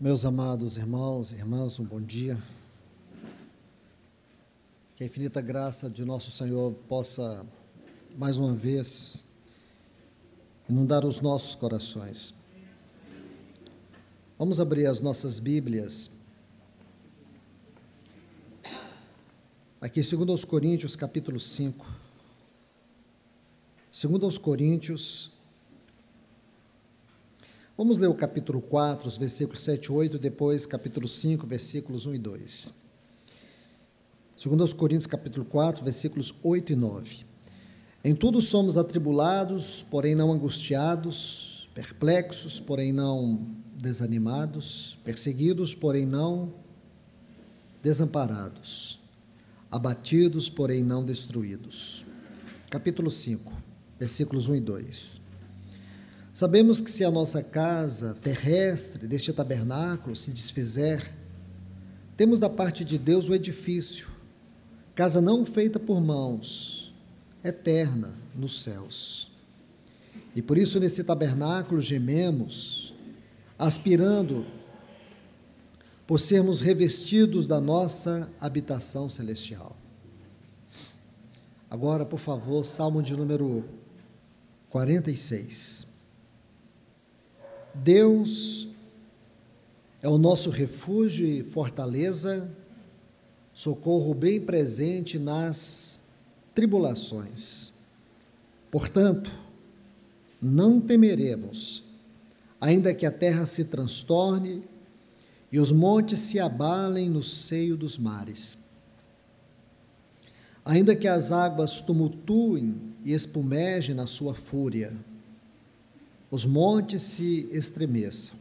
Meus amados irmãos e irmãs, um bom dia. Que a infinita graça de nosso Senhor possa, mais uma vez, inundar os nossos corações. Vamos abrir as nossas Bíblias. Aqui, 2 Coríntios, capítulo 5. 2 Coríntios. Vamos ler o capítulo 4, os versículos 7 e 8, depois capítulo 5, versículos 1 e 2. 2 Coríntios, capítulo 4, versículos 8 e 9. Em tudo somos atribulados, porém não angustiados, perplexos, porém não desanimados, perseguidos, porém não desamparados, abatidos, porém não destruídos. Capítulo 5, versículos 1 e 2. Sabemos que se a nossa casa terrestre deste tabernáculo se desfizer, temos da parte de Deus o edifício, casa não feita por mãos, eterna nos céus. E por isso nesse tabernáculo gememos, aspirando por sermos revestidos da nossa habitação celestial. Agora, por favor, Salmo de número 46. Deus é o nosso refúgio e fortaleza, socorro bem presente nas tribulações. Portanto, não temeremos, ainda que a terra se transtorne e os montes se abalem no seio dos mares. Ainda que as águas tumultuem e espumejem na sua fúria, os montes se estremeçam.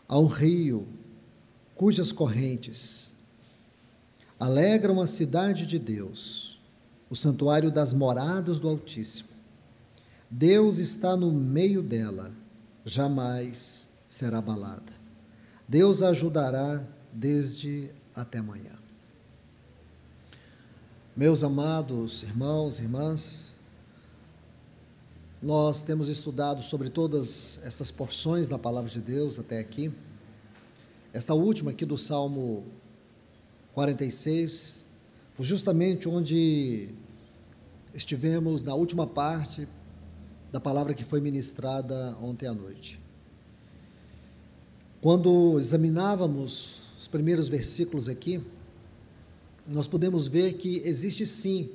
Há um rio cujas correntes alegram a cidade de Deus, o santuário das moradas do Altíssimo. Deus está no meio dela, jamais será abalada. Deus a ajudará desde até amanhã. Meus amados irmãos e irmãs, nós temos estudado sobre todas essas porções da Palavra de Deus até aqui. Esta última aqui do Salmo 46, foi justamente onde estivemos na última parte da palavra que foi ministrada ontem à noite. Quando examinávamos os primeiros versículos aqui, nós podemos ver que existe sim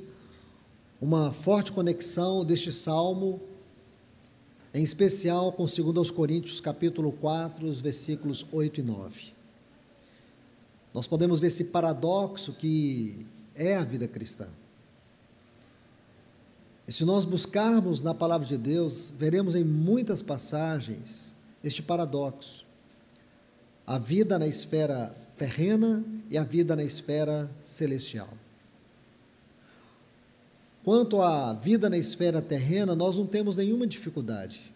uma forte conexão deste salmo, em especial com 2 Coríntios, capítulo 4, os versículos 8 e 9. Nós podemos ver esse paradoxo que é a vida cristã. E se nós buscarmos na palavra de Deus, veremos em muitas passagens este paradoxo. A vida na esfera terrena e a vida na esfera celestial. Quanto à vida na esfera terrena, nós não temos nenhuma dificuldade.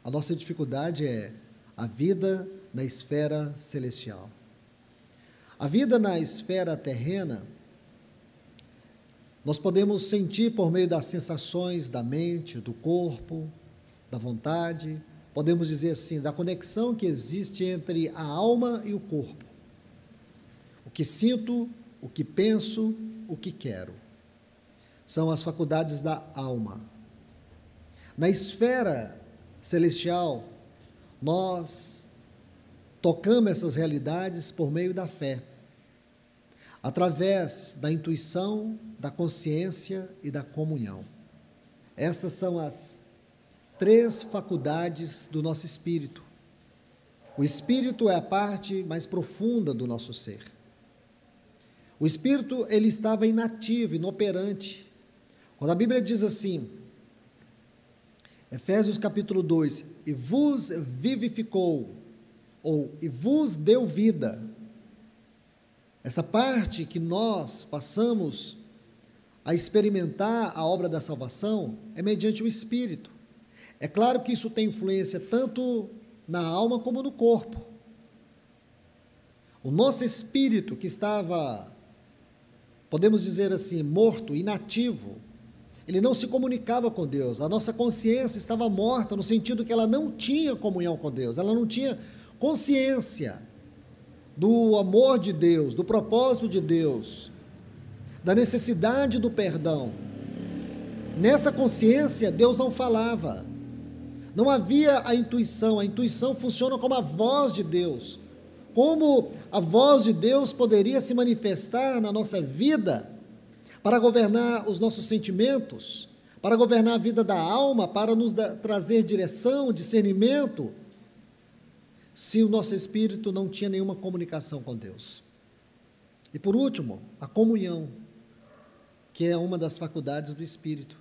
A nossa dificuldade é a vida na esfera celestial. A vida na esfera terrena, nós podemos sentir por meio das sensações da mente, do corpo, da vontade, podemos dizer assim, da conexão que existe entre a alma e o corpo. O que sinto, o que penso, o que quero. São as faculdades da alma. Na esfera celestial, nós tocamos essas realidades por meio da fé, através da intuição, da consciência e da comunhão. Estas são as 3 faculdades do nosso espírito. O espírito é a parte mais profunda do nosso ser. O espírito, ele estava inativo, inoperante. Quando a Bíblia diz assim, Efésios capítulo 2, e vos vivificou, ou e vos deu vida, essa parte que nós passamos a experimentar a obra da salvação é mediante o Espírito. É claro que isso tem influência tanto na alma como no corpo. O nosso espírito que estava, podemos dizer assim, morto, inativo, ele não se comunicava com Deus. A nossa consciência estava morta no sentido que ela não tinha comunhão com Deus, ela não tinha consciência do amor de Deus, do propósito de Deus, da necessidade do perdão, nessa consciência Deus não falava, não havia a intuição funciona como a voz de Deus. Como a voz de Deus poderia se manifestar na nossa vida para governar os nossos sentimentos, para governar a vida da alma, para nos trazer direção, discernimento, se o nosso espírito não tinha nenhuma comunicação com Deus. E por último, a comunhão, que é uma das faculdades do espírito.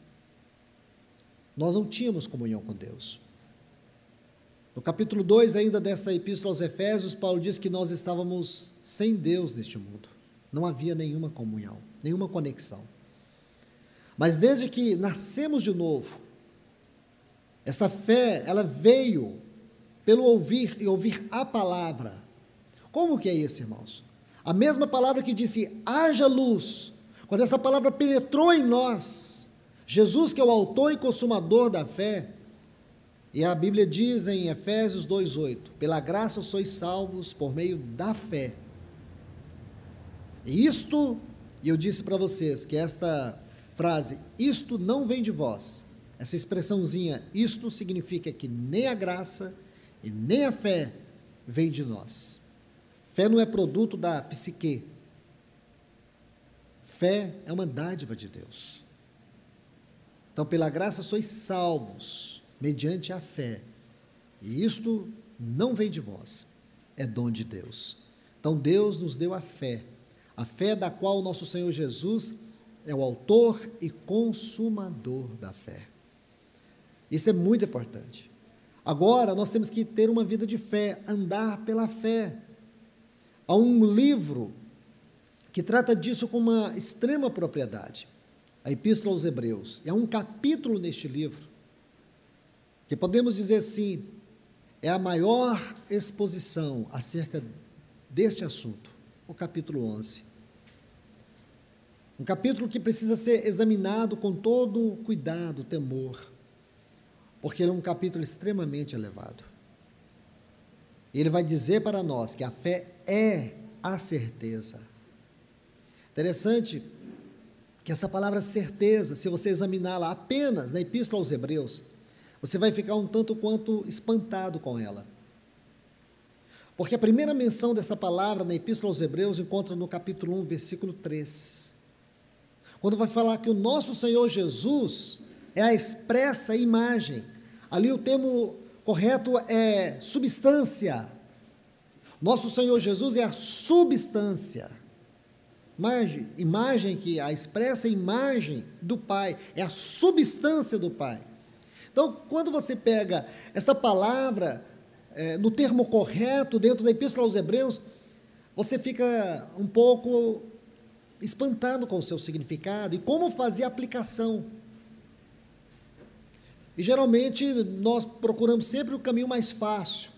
Nós não tínhamos comunhão com Deus. No capítulo 2 ainda desta epístola aos Efésios, Paulo diz que nós estávamos sem Deus neste mundo. Não havia nenhuma comunhão, nenhuma conexão. Mas desde que nascemos de novo, essa fé, ela veio pelo ouvir e ouvir a palavra. Como que é isso, irmãos? A mesma palavra que disse, haja luz, quando essa palavra penetrou em nós, Jesus, que é o autor e consumador da fé, e a Bíblia diz em Efésios 2,8, pela graça sois salvos por meio da fé. E isto, e eu disse para vocês que esta frase, isto não vem de vós, essa expressãozinha, isto significa que nem a graça e nem a fé vem de nós. Fé não é produto da psique. Fé é uma dádiva de Deus. Então, pela graça sois salvos, mediante a fé, e isto não vem de vós, é dom de Deus. Então Deus nos deu a fé da qual o nosso Senhor Jesus é o autor e consumador da fé. Isso é muito importante. Agora nós temos que ter uma vida de fé, andar pela fé. Há um livro que trata disso com uma extrema propriedade, a Epístola aos Hebreus, é um capítulo neste livro, que podemos dizer assim, é a maior exposição acerca deste assunto, o capítulo 11. Um capítulo que precisa ser examinado com todo cuidado, temor, porque ele é um capítulo extremamente elevado. Ele vai dizer para nós que a fé é a certeza. Interessante que essa palavra certeza, se você examiná-la apenas na Epístola aos Hebreus, você vai ficar um tanto quanto espantado com ela. Porque a primeira menção dessa palavra na Epístola aos Hebreus encontra no capítulo 1, versículo 3. Quando vai falar que o nosso Senhor Jesus é a expressa imagem. Ali o termo correto é substância. Nosso Senhor Jesus é a substância. Imagem que a expressa imagem do Pai, é a substância do Pai. Então, quando você pega essa palavra no termo correto, dentro da Epístola aos Hebreus, você fica um pouco espantado com o seu significado e como fazer a aplicação. E geralmente nós procuramos sempre o caminho mais fácil.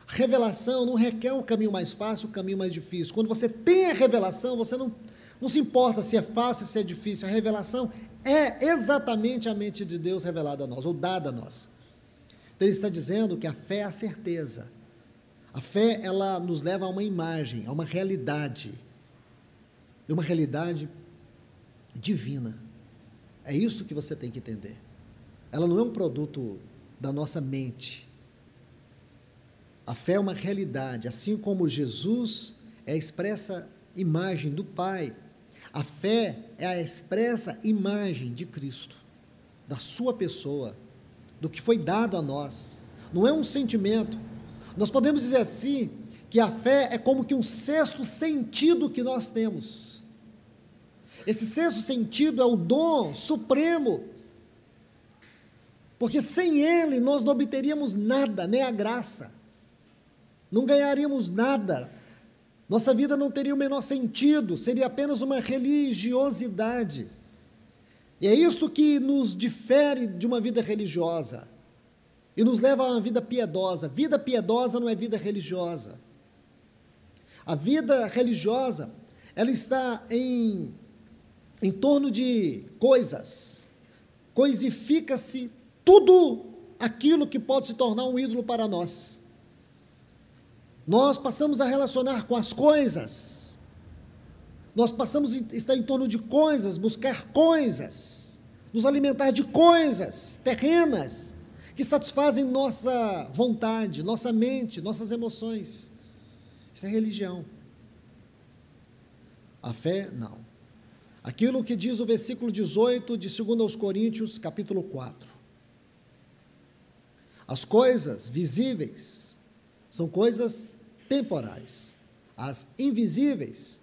A revelação não requer o caminho mais fácil, o caminho mais difícil. Quando você tem a revelação, você não se importa se é fácil, se é difícil. A revelação é exatamente a mente de Deus revelada a nós, ou dada a nós. Então ele está dizendo que a fé é a certeza. A fé, ela nos leva a uma imagem, a uma realidade divina. É isso que você tem que entender. Ela não é um produto da nossa mente. A fé é uma realidade, assim como Jesus é a expressa imagem do Pai. A fé é a expressa imagem de Cristo, da sua pessoa, do que foi dado a nós. Não é um sentimento. Nós podemos dizer assim, que a fé é como que um sexto sentido que nós temos. Esse sexto sentido é o dom supremo, porque sem ele nós não obteríamos nada, nem a graça, não ganharíamos nada, nossa vida não teria o menor sentido, seria apenas uma religiosidade. E é isso que nos difere de uma vida religiosa e nos leva a uma vida piedosa. Vida piedosa não é vida religiosa. A vida religiosa, ela está em torno de coisas. Coisifica-se tudo aquilo que pode se tornar um ídolo para nós. Nós passamos a relacionar com as coisas. Nós passamos a estar em torno de coisas, buscar coisas, nos alimentar de coisas terrenas que satisfazem nossa vontade, nossa mente, nossas emoções. Isso é religião. A fé, não. Aquilo que diz o versículo 18 de 2 aos Coríntios, capítulo 4. As coisas visíveis são coisas temporais. As invisíveis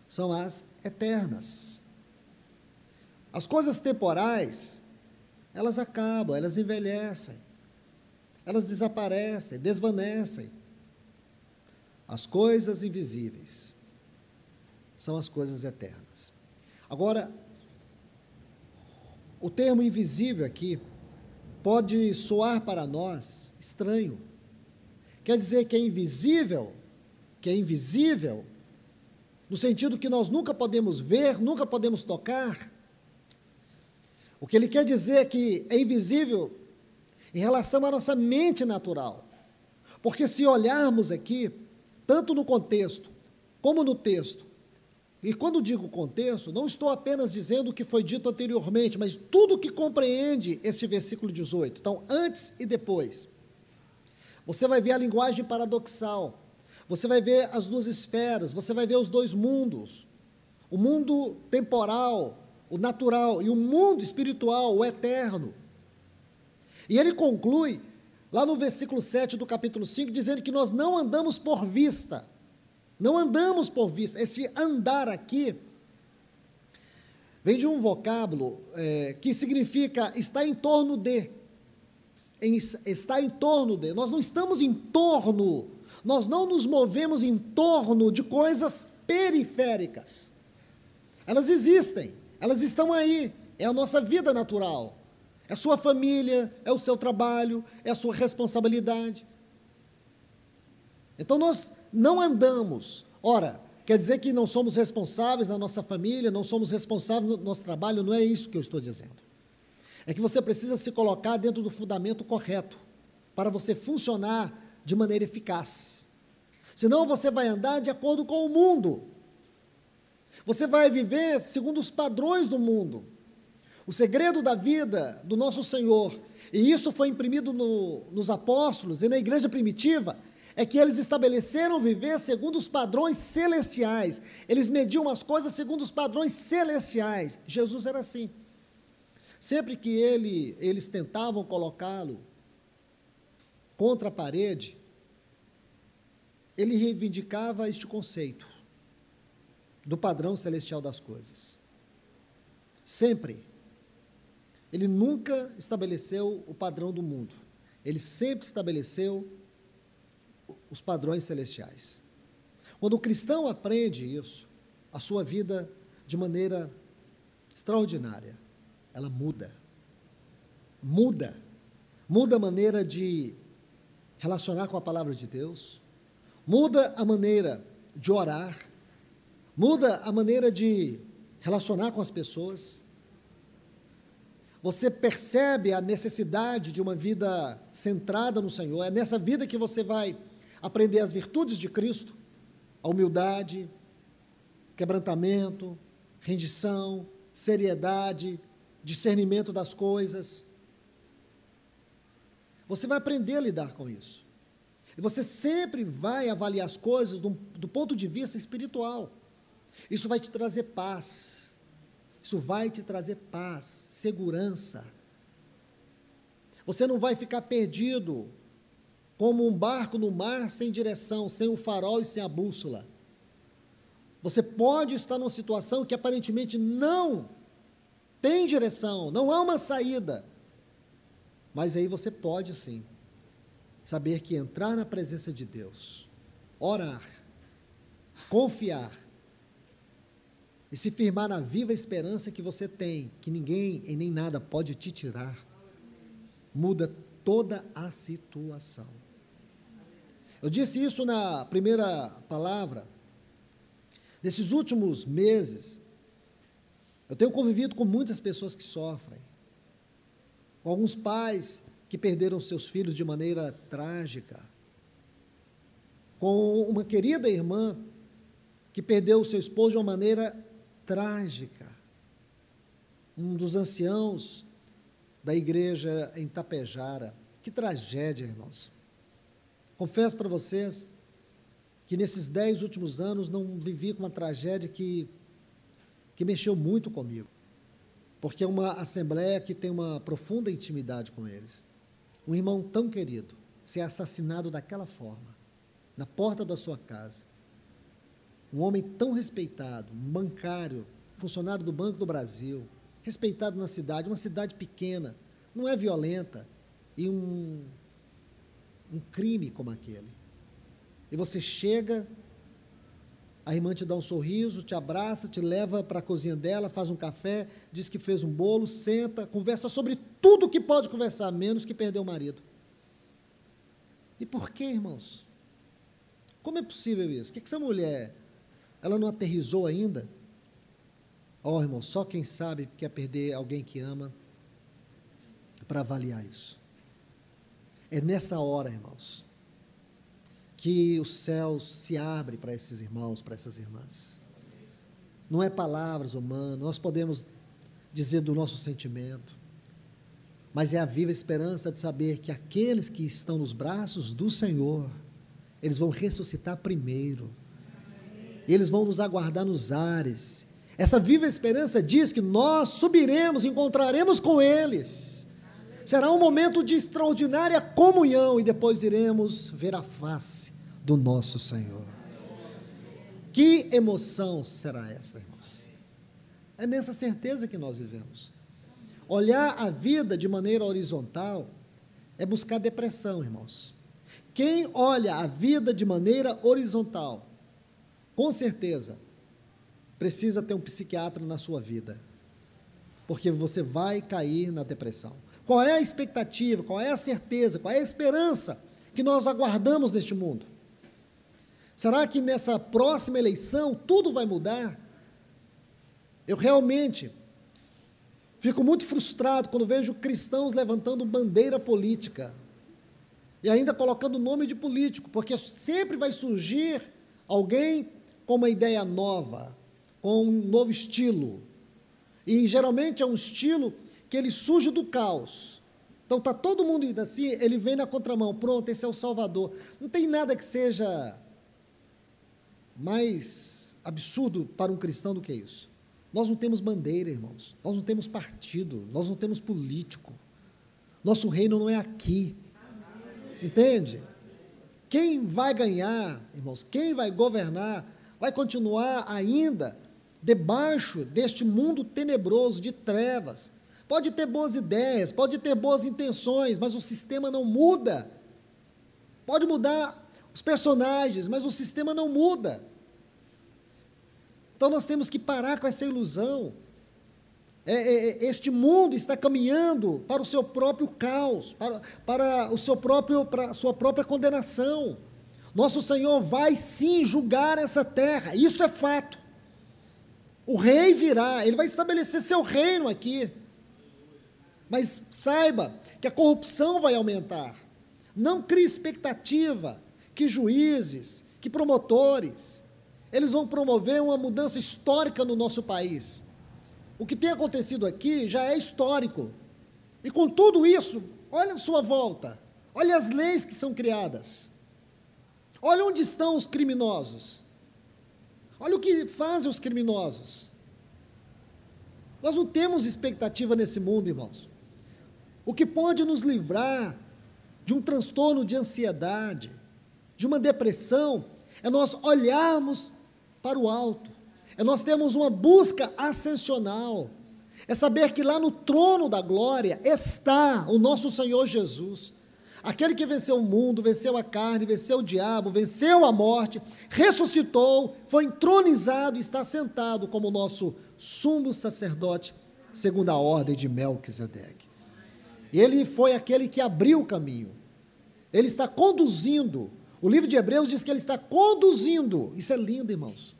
são as eternas. As coisas temporais, elas acabam, elas envelhecem, elas desaparecem, desvanecem. As coisas invisíveis são as coisas eternas. Agora, o termo invisível aqui pode soar para nós estranho. Quer dizer que é invisível, no sentido que nós nunca podemos ver, nunca podemos tocar. O que ele quer dizer é que é invisível em relação à nossa mente natural. Porque se olharmos aqui, tanto no contexto como no texto, e quando digo contexto, não estou apenas dizendo o que foi dito anteriormente, mas tudo que compreende este versículo 18. Então, antes e depois. Você vai ver a linguagem paradoxal, você vai ver as duas esferas, você vai ver os dois mundos, o mundo temporal, o natural, e o mundo espiritual, o eterno. E ele conclui, lá no versículo 7 do capítulo 5, dizendo que nós não andamos por vista. Não andamos por vista. Esse andar aqui vem de um vocábulo que significa estar em torno de. Está em torno de. Nós não estamos em torno, nós não nos movemos em torno de coisas periféricas. Elas existem, elas estão aí, é a nossa vida natural, é a sua família, é o seu trabalho, é a sua responsabilidade. Então nós não andamos. Ora, quer dizer que não somos responsáveis na nossa família, não somos responsáveis no nosso trabalho, não é isso que eu estou dizendo. É que você precisa se colocar dentro do fundamento correto, para você funcionar de maneira eficaz. Senão você vai andar de acordo com o mundo. Você vai viver segundo os padrões do mundo. O segredo da vida do nosso Senhor, e isso foi imprimido nos apóstolos e na igreja primitiva, é que eles estabeleceram viver segundo os padrões celestiais. Eles mediam as coisas segundo os padrões celestiais. Jesus era assim. Sempre que eles tentavam colocá-lo contra a parede, ele reivindicava este conceito do padrão celestial das coisas. Sempre. Ele nunca estabeleceu o padrão do mundo. Ele sempre estabeleceu os padrões celestiais. Quando o cristão aprende isso, a sua vida, de maneira extraordinária, ela muda. Muda a maneira de relacionar com a palavra de Deus, muda a maneira de orar, muda a maneira de relacionar com as pessoas. Você percebe a necessidade de uma vida centrada no Senhor. É nessa vida que você vai aprender as virtudes de Cristo, a humildade, quebrantamento, rendição, seriedade, discernimento das coisas. Você vai aprender a lidar com isso. E você sempre vai avaliar as coisas do ponto de vista espiritual. Isso vai te trazer paz. Isso vai te trazer paz, segurança. Você não vai ficar perdido como um barco no mar sem direção, sem o farol e sem a bússola. Você pode estar numa situação que aparentemente não tem direção, não há uma saída, mas aí você pode sim saber que entrar na presença de Deus, orar, confiar e se firmar na viva esperança que você tem, que ninguém e nem nada pode te tirar, muda toda a situação. Eu disse isso na primeira palavra. Nesses últimos meses, eu tenho convivido com muitas pessoas que sofrem, com alguns pais que perderam seus filhos de maneira trágica, com uma querida irmã que perdeu o seu esposo de uma maneira trágica. Um dos anciãos da igreja em Tapejara. Que tragédia, irmãos. Confesso para vocês que nesses 10 últimos anos não vivi com uma tragédia que mexeu muito comigo, porque é uma assembleia que tem uma profunda intimidade com eles. Um irmão tão querido ser assassinado daquela forma, na porta da sua casa. Um homem tão respeitado, um bancário, funcionário do Banco do Brasil, respeitado na cidade, uma cidade pequena, não é violenta, e um crime como aquele. E você chega, a irmã te dá um sorriso, te abraça, te leva para a cozinha dela, faz um café, diz que fez um bolo, senta, conversa sobre tudo que pode conversar, menos que perder o marido. E por quê, irmãos? Como é possível isso? O que essa mulher, ela não aterrizou ainda? Irmão, só quem sabe quer perder alguém que ama para avaliar isso. É nessa hora, irmãos, que os céus se abrem para esses irmãos, para essas irmãs. Não é palavras humanas, nós podemos dizer do nosso sentimento, mas é a viva esperança de saber que aqueles que estão nos braços do Senhor, eles vão ressuscitar primeiro, eles vão nos aguardar nos ares. Essa viva esperança diz que nós subiremos, encontraremos com eles. Será um momento de extraordinária comunhão e depois iremos ver a face do nosso Senhor. Que emoção será essa, irmãos? É nessa certeza que nós vivemos. Olhar a vida de maneira horizontal é buscar depressão, irmãos. Quem olha a vida de maneira horizontal, com certeza, precisa ter um psiquiatra na sua vida, porque você vai cair na depressão. Qual é a expectativa, qual é a certeza, qual é a esperança que nós aguardamos neste mundo? Será que nessa próxima eleição tudo vai mudar? Eu realmente fico muito frustrado quando vejo cristãos levantando bandeira política e ainda colocando nome de político, porque sempre vai surgir alguém com uma ideia nova, com um novo estilo, e geralmente é um estilo que ele surge do caos. Então está todo mundo indo assim, ele vem na contramão, pronto, esse é o Salvador. Não tem nada que seja mais absurdo para um cristão do que isso. Nós não temos bandeira, irmãos, nós não temos partido, nós não temos político, nosso reino não é aqui, entende? Quem vai ganhar, irmãos, quem vai governar, vai continuar ainda debaixo deste mundo tenebroso, de trevas. Pode ter boas ideias, pode ter boas intenções, mas o sistema não muda. Pode mudar os personagens, mas o sistema não muda. Então nós temos que parar com essa ilusão. Este mundo está caminhando para o seu próprio caos, para a sua própria condenação. Nosso Senhor vai sim julgar essa terra, isso é fato. O rei virá, ele vai estabelecer seu reino aqui. Mas saiba que a corrupção vai aumentar. Não crie expectativa que juízes, que promotores, eles vão promover uma mudança histórica no nosso país. O que tem acontecido aqui já é histórico. E com tudo isso, olha a sua volta, olha as leis que são criadas. Olha onde estão os criminosos. Olha o que fazem os criminosos. Nós não temos expectativa nesse mundo, irmãos. O que pode nos livrar de um transtorno de ansiedade, de uma depressão, é nós olharmos para o alto, é nós termos uma busca ascensional, é saber que lá no trono da glória está o nosso Senhor Jesus, aquele que venceu o mundo, venceu a carne, venceu o diabo, venceu a morte, ressuscitou, foi entronizado e está sentado como nosso sumo sacerdote, segundo a ordem de Melquisedeque. Ele foi aquele que abriu o caminho, ele está conduzindo, o livro de Hebreus diz que ele está conduzindo, isso é lindo, irmãos,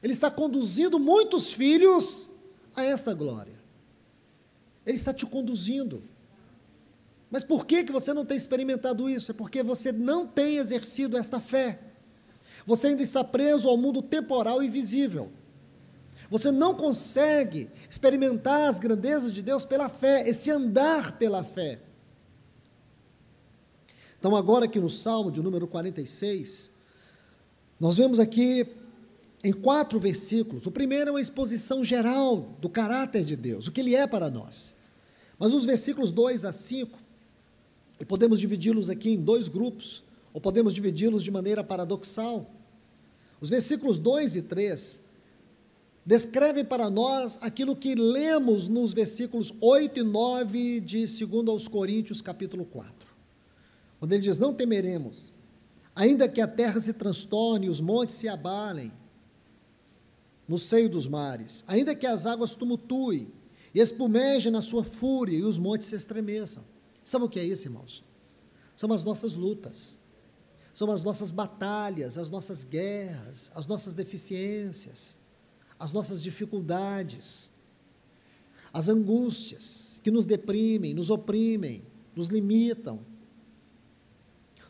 ele está conduzindo muitos filhos a esta glória, ele está te conduzindo. Mas por que você não tem experimentado isso? É porque você não tem exercido esta fé. Você ainda está preso ao mundo temporal e visível. Você não consegue experimentar as grandezas de Deus pela fé, esse andar pela fé. Então, agora aqui no Salmo de número 46, nós vemos aqui em 4 versículos. O primeiro é uma exposição geral do caráter de Deus, o que Ele é para nós. Mas os versículos 2 a 5, e podemos dividi-los aqui em 2 grupos, ou podemos dividi-los de maneira paradoxal. Os versículos 2 e 3 descrevem para nós aquilo que lemos nos versículos 8 e 9 de 2 aos Coríntios, capítulo 4. Quando ele diz, não temeremos, ainda que a terra se transtorne, os montes se abalem no seio dos mares, ainda que as águas tumultuem, e espumejem na sua fúria, e os montes se estremeçam. Sabe o que é isso, irmãos? São as nossas lutas, são as nossas batalhas, as nossas guerras, as nossas deficiências, as nossas dificuldades, as angústias que nos deprimem, nos oprimem, nos limitam.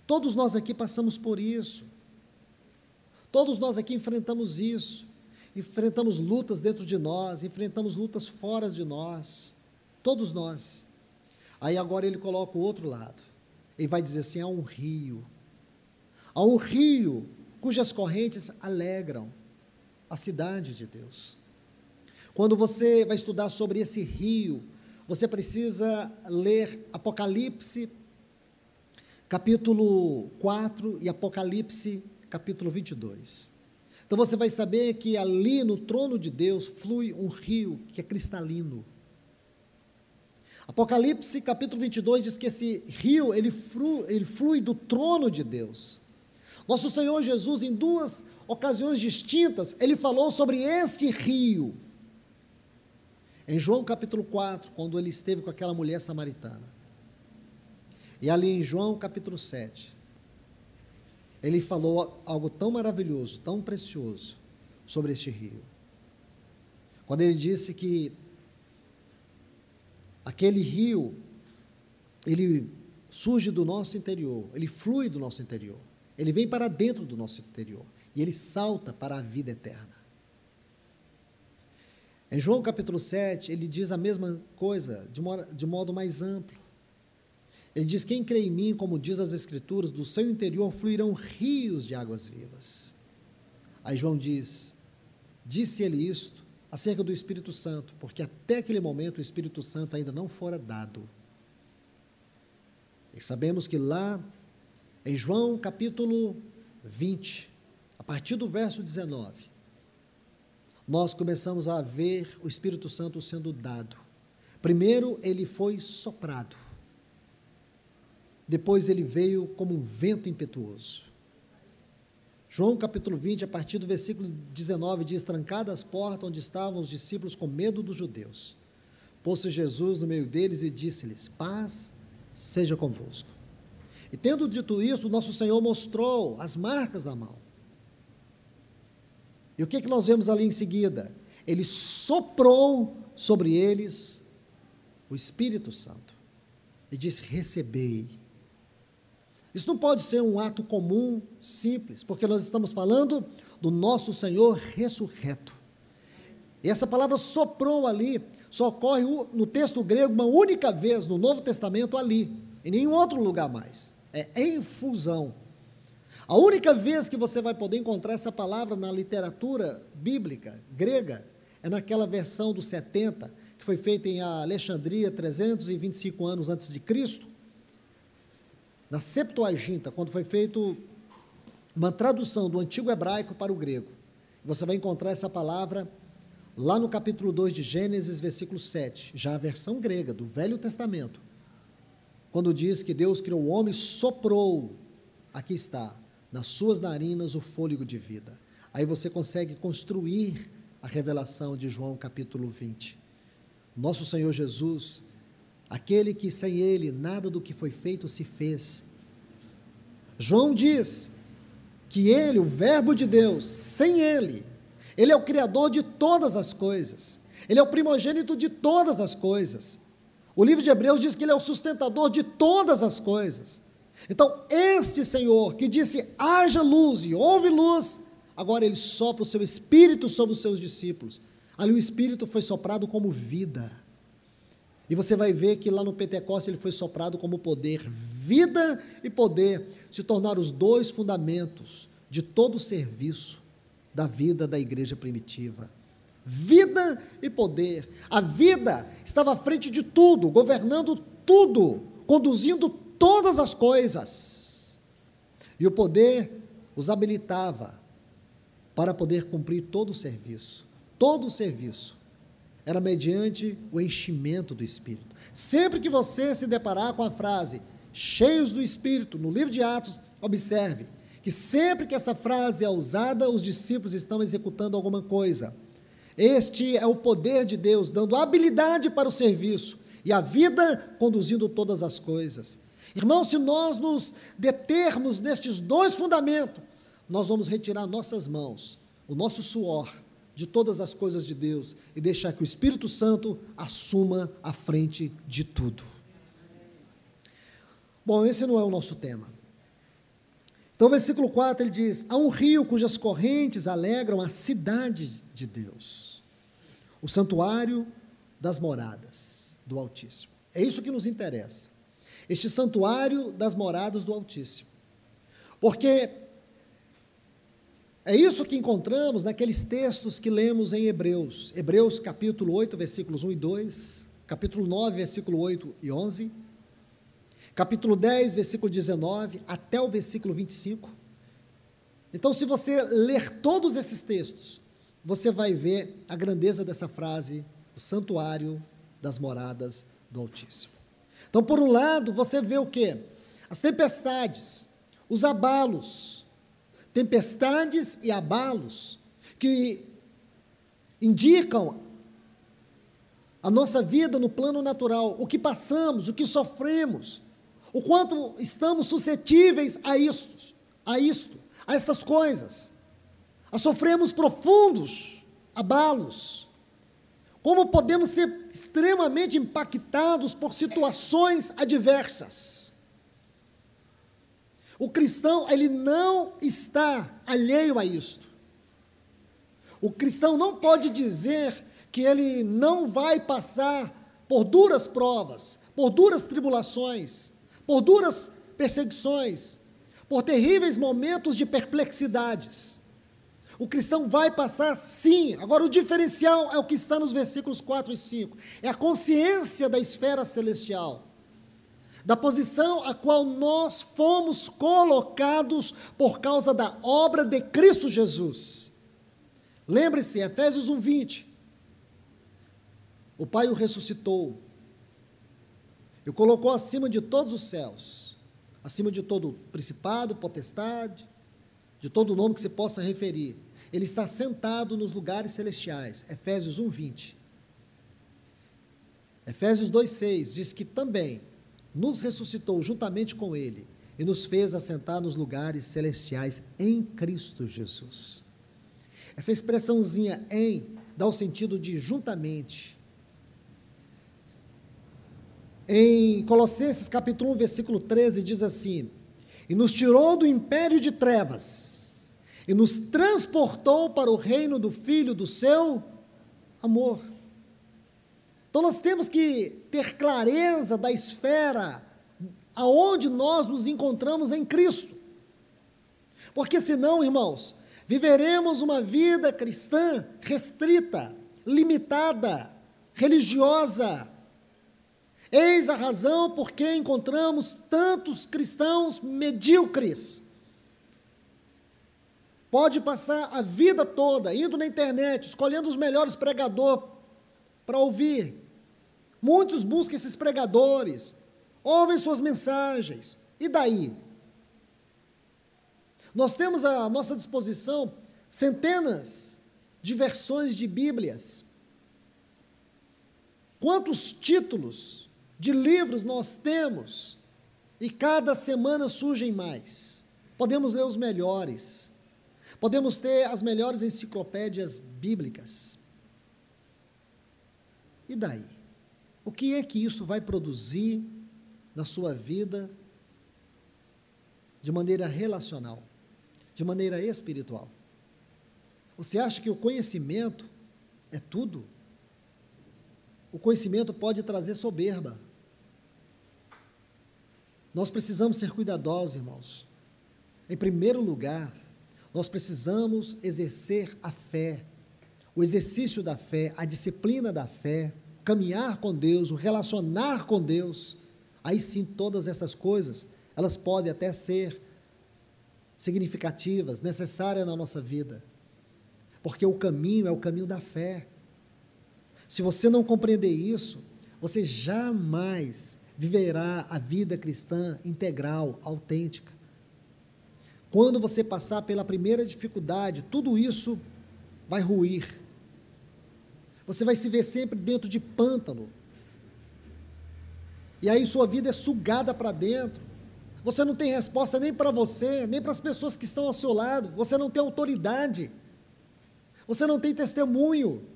Todos nós aqui passamos por isso, todos nós aqui enfrentamos isso, enfrentamos lutas dentro de nós, enfrentamos lutas fora de nós, todos nós. Aí agora ele coloca o outro lado, ele vai dizer assim, há um rio cujas correntes alegram a cidade de Deus. Quando você vai estudar sobre esse rio, você precisa ler Apocalipse, capítulo 4 e Apocalipse, capítulo 22. Então você vai saber que ali no trono de Deus flui um rio que é cristalino. Apocalipse, capítulo 22, diz que esse rio, ele flui do trono de Deus. Nosso Senhor Jesus, em 2 ocasiões distintas, ele falou sobre este rio. Em João capítulo 4, quando ele esteve com aquela mulher samaritana. E ali em João capítulo 7, ele falou algo tão maravilhoso, tão precioso, sobre este rio. Quando ele disse que aquele rio, ele surge do nosso interior, ele flui do nosso interior, ele vem para dentro do nosso interior, e ele salta para a vida eterna. Em João capítulo 7, ele diz a mesma coisa, de modo mais amplo. Ele diz, quem crê em mim, como diz as Escrituras, do seu interior fluirão rios de águas vivas. Aí João diz, disse ele isto acerca do Espírito Santo, porque até aquele momento o Espírito Santo ainda não fora dado. E sabemos que lá, em João capítulo 20, a partir do verso 19, nós começamos a ver o Espírito Santo sendo dado. Primeiro ele foi soprado, depois ele veio como um vento impetuoso. João capítulo 20, a partir do versículo 19, diz, trancadas as portas onde estavam os discípulos com medo dos judeus, pôs-se Jesus no meio deles e disse-lhes, paz seja convosco. E tendo dito isso, nosso Senhor mostrou as marcas da mão. E o que nós vemos ali em seguida? Ele soprou sobre eles o Espírito Santo e disse, recebei. Isso não pode ser um ato comum, simples, porque nós estamos falando do nosso Senhor ressurreto. E essa palavra soprou ali, só ocorre no texto grego uma única vez no Novo Testamento ali, em nenhum outro lugar mais. É efusão. A única vez que você vai poder encontrar essa palavra na literatura bíblica grega é naquela versão dos 70, que foi feita em Alexandria 325 anos antes de Cristo, na Septuaginta, quando foi feita uma tradução do antigo hebraico para o grego. Você vai encontrar essa palavra lá no capítulo 2 de Gênesis, versículo 7, já a versão grega do Velho Testamento, quando diz que Deus criou o homem, soprou, aqui está, nas suas narinas o fôlego de vida. Aí você consegue construir a revelação de João capítulo 20. Nosso Senhor Jesus, aquele que sem ele nada do que foi feito se fez. João diz que ele, o verbo de Deus, sem ele é o criador de todas as coisas, ele é o primogênito de todas as coisas. O livro de Hebreus diz que ele é o sustentador de todas as coisas. Então, este Senhor que disse, haja luz e houve luz, agora Ele sopra o seu Espírito sobre os seus discípulos. Ali o Espírito foi soprado como vida. E você vai ver que lá no Pentecostes ele foi soprado como poder. Vida e poder se tornaram os dois fundamentos de todo o serviço da vida da igreja primitiva. Vida e poder. A vida estava à frente de tudo, governando tudo, conduzindo todas as coisas. E o poder os habilitava para poder cumprir todo o serviço. Todo o serviço era mediante o enchimento do Espírito. Sempre que você se deparar com a frase, cheios do Espírito, no livro de Atos, observe que sempre que essa frase é usada, os discípulos estão executando alguma coisa. Este é o poder de Deus, dando habilidade para o serviço, e a vida conduzindo todas as coisas. Irmãos, se nós nos determos nestes dois fundamentos, nós vamos retirar nossas mãos, o nosso suor, de todas as coisas de Deus, e deixar que o Espírito Santo assuma a frente de tudo. Bom, esse não é o nosso tema. Então, o versículo 4, ele diz, há um rio cujas correntes alegram a cidade de Deus, o santuário das moradas do Altíssimo. É isso que nos interessa, este santuário das moradas do Altíssimo, porque é isso que encontramos naqueles textos que lemos em Hebreus. Hebreus capítulo 8, versículos 1 e 2, capítulo 9, versículo 8 e 11, capítulo 10, versículo 19, até o versículo 25. Então, se você ler todos esses textos, você vai ver a grandeza dessa frase, o santuário das moradas do Altíssimo. Então, por um lado, você vê o quê? As tempestades, os abalos, tempestades e abalos que indicam a nossa vida no plano natural, o que passamos, o que sofremos, o quanto estamos suscetíveis a estas coisas, a sofrermos profundos abalos, como podemos ser extremamente impactados por situações adversas. O cristão, ele não está alheio a isto. O cristão não pode dizer que ele não vai passar por duras provas, por duras tribulações, por duras perseguições, por terríveis momentos de perplexidades. O cristão vai passar sim. Agora, o diferencial é o que está nos versículos 4 e 5. É a consciência da esfera celestial, da posição a qual nós fomos colocados por causa da obra de Cristo Jesus. Lembre-se, Efésios 1:20, o Pai o ressuscitou, e o colocou acima de todos os céus, acima de todo principado, potestade, de todo nome que se possa referir. Ele está sentado nos lugares celestiais, Efésios 1:20. Efésios 2:6 diz que também nos ressuscitou juntamente com Ele e nos fez assentar nos lugares celestiais em Cristo Jesus. Essa expressãozinha em dá o sentido de juntamente. Em Colossenses capítulo 1, versículo 13, diz assim, e nos tirou do império de trevas e nos transportou para o reino do Filho do seu amor. Então, nós temos que ter clareza da esfera aonde nós nos encontramos em Cristo. Porque senão, irmãos, viveremos uma vida cristã restrita, limitada, religiosa. Eis a razão por que encontramos tantos cristãos medíocres. Pode passar a vida toda indo na internet, escolhendo os melhores pregadores para ouvir. Muitos buscam esses pregadores, ouvem suas mensagens, e daí? Nós temos à nossa disposição centenas de versões de Bíblias. Quantos títulos de livros nós temos? E cada semana surgem mais. Podemos ler os melhores. Podemos ter as melhores enciclopédias bíblicas. E daí? O que é que isso vai produzir na sua vida de maneira relacional, de maneira espiritual. Você acha que o conhecimento é tudo? O conhecimento pode trazer soberba. Nós precisamos ser cuidadosos, irmãos. Em primeiro lugar, nós precisamos exercer a fé, o exercício da fé, a disciplina da fé, caminhar com Deus, o relacionar com Deus. Aí sim, todas essas coisas, elas podem até ser significativas, necessárias na nossa vida, porque o caminho é o caminho da fé. Se você não compreender isso, você jamais viverá a vida cristã integral, autêntica. Quando você passar pela primeira dificuldade, tudo isso vai ruir. Você vai se ver sempre dentro de pântano. E aí sua vida é sugada para dentro. Você não tem resposta nem para você, nem para as pessoas que estão ao seu lado. Você não tem autoridade. Você não tem testemunho.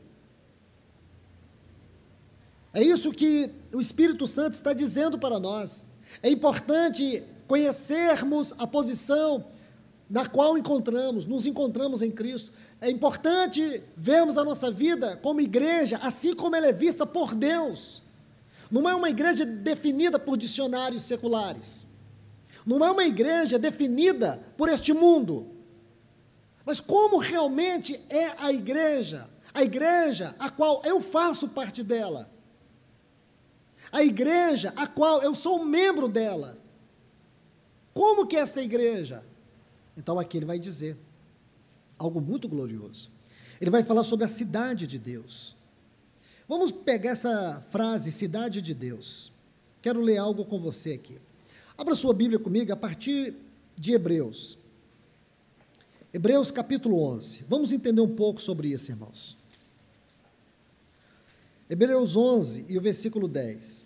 É isso que o Espírito Santo está dizendo para nós. É importante conhecermos a posição na qual nos encontramos em Cristo. É importante vermos a nossa vida como igreja, assim como ela é vista por Deus. Não é uma igreja definida por dicionários seculares. Não é uma igreja definida por este mundo. Mas como realmente é a igreja a qual eu faço parte dela. A igreja a qual eu sou um membro dela. Como que é essa igreja? Então aqui ele vai dizer algo muito glorioso. Ele vai falar sobre a cidade de Deus. Vamos pegar essa frase, cidade de Deus. Quero ler algo com você aqui. Abra sua Bíblia comigo a partir de Hebreus. Hebreus capítulo 11. Vamos entender um pouco sobre isso, irmãos. Hebreus 11 e o versículo 10.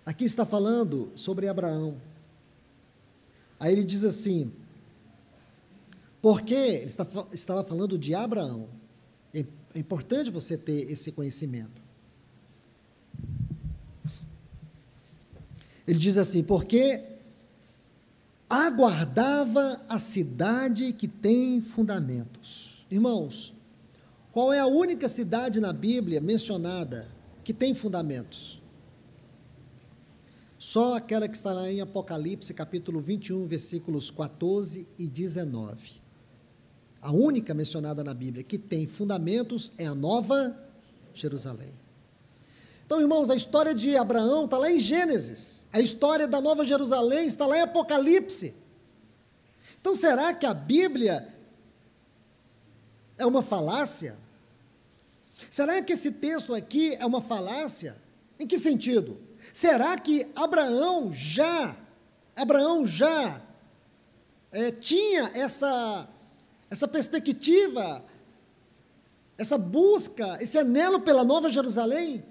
Aqui está falando sobre Abraão. Aí ele diz assim, porque ele estava falando de Abraão. É importante você ter esse conhecimento. Ele diz assim, porque aguardava a cidade que tem fundamentos. Irmãos, qual é a única cidade na Bíblia mencionada que tem fundamentos? Só aquela que está lá em Apocalipse, capítulo 21, versículos 14 e 19. A única mencionada na Bíblia que tem fundamentos é a Nova Jerusalém. Então, irmãos, a história de Abraão está lá em Gênesis. A história da Nova Jerusalém está lá em Apocalipse. Então, será que a Bíblia é uma falácia? Será que esse texto aqui é uma falácia? Em que sentido? Será que Abraão já tinha essa perspectiva, essa busca, esse anelo pela Nova Jerusalém?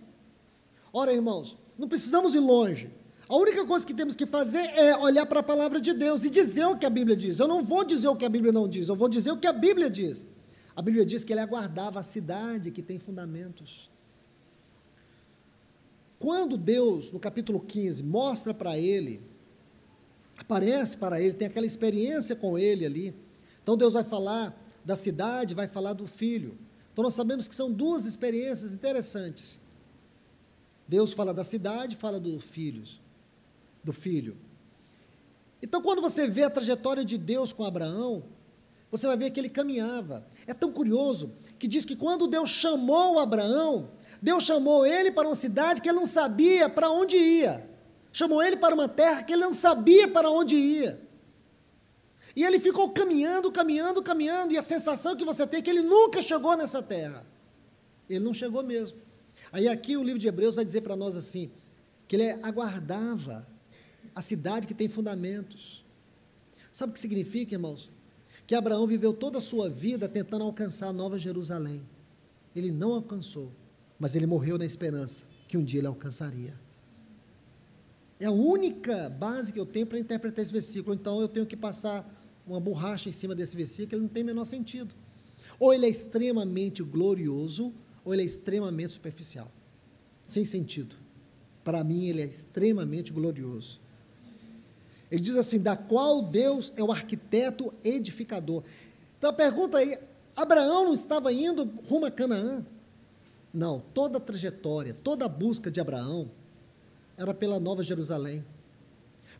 Ora, irmãos, não precisamos ir longe. A única coisa que temos que fazer é olhar para a palavra de Deus e dizer o que a Bíblia diz. Eu não vou dizer o que a Bíblia não diz, eu vou dizer o que a Bíblia diz. A Bíblia diz que ele aguardava a cidade que tem fundamentos. Quando Deus, no capítulo 15, mostra para ele, aparece para ele, tem aquela experiência com ele ali, então Deus vai falar da cidade, vai falar do filho. Então nós sabemos que são duas experiências interessantes. Deus fala da cidade, fala do filho. Então quando você vê a trajetória de Deus com Abraão, você vai ver que ele caminhava. É tão curioso que diz que quando Deus chamou Abraão, Deus chamou ele para uma cidade que ele não sabia para onde ia. Chamou ele para uma terra que ele não sabia para onde ia. E ele ficou caminhando, e a sensação que você tem é que ele nunca chegou nessa terra. Ele não chegou mesmo. Aí aqui o livro de Hebreus vai dizer para nós assim, que ele aguardava a cidade que tem fundamentos. Sabe o que significa, irmãos? Que Abraão viveu toda a sua vida tentando alcançar a Nova Jerusalém. Ele não alcançou, mas ele morreu na esperança que um dia ele alcançaria. É a única base que eu tenho para interpretar esse versículo. Então eu tenho que passar uma borracha em cima desse versículo, ele não tem o menor sentido. Ou ele é extremamente glorioso, ou ele é extremamente superficial. Sem sentido. Para mim, ele é extremamente glorioso. Ele diz assim, da qual Deus é o arquiteto edificador. Então, pergunta aí, Abraão não estava indo rumo a Canaã? Não, toda a trajetória, toda a busca de Abraão era pela Nova Jerusalém.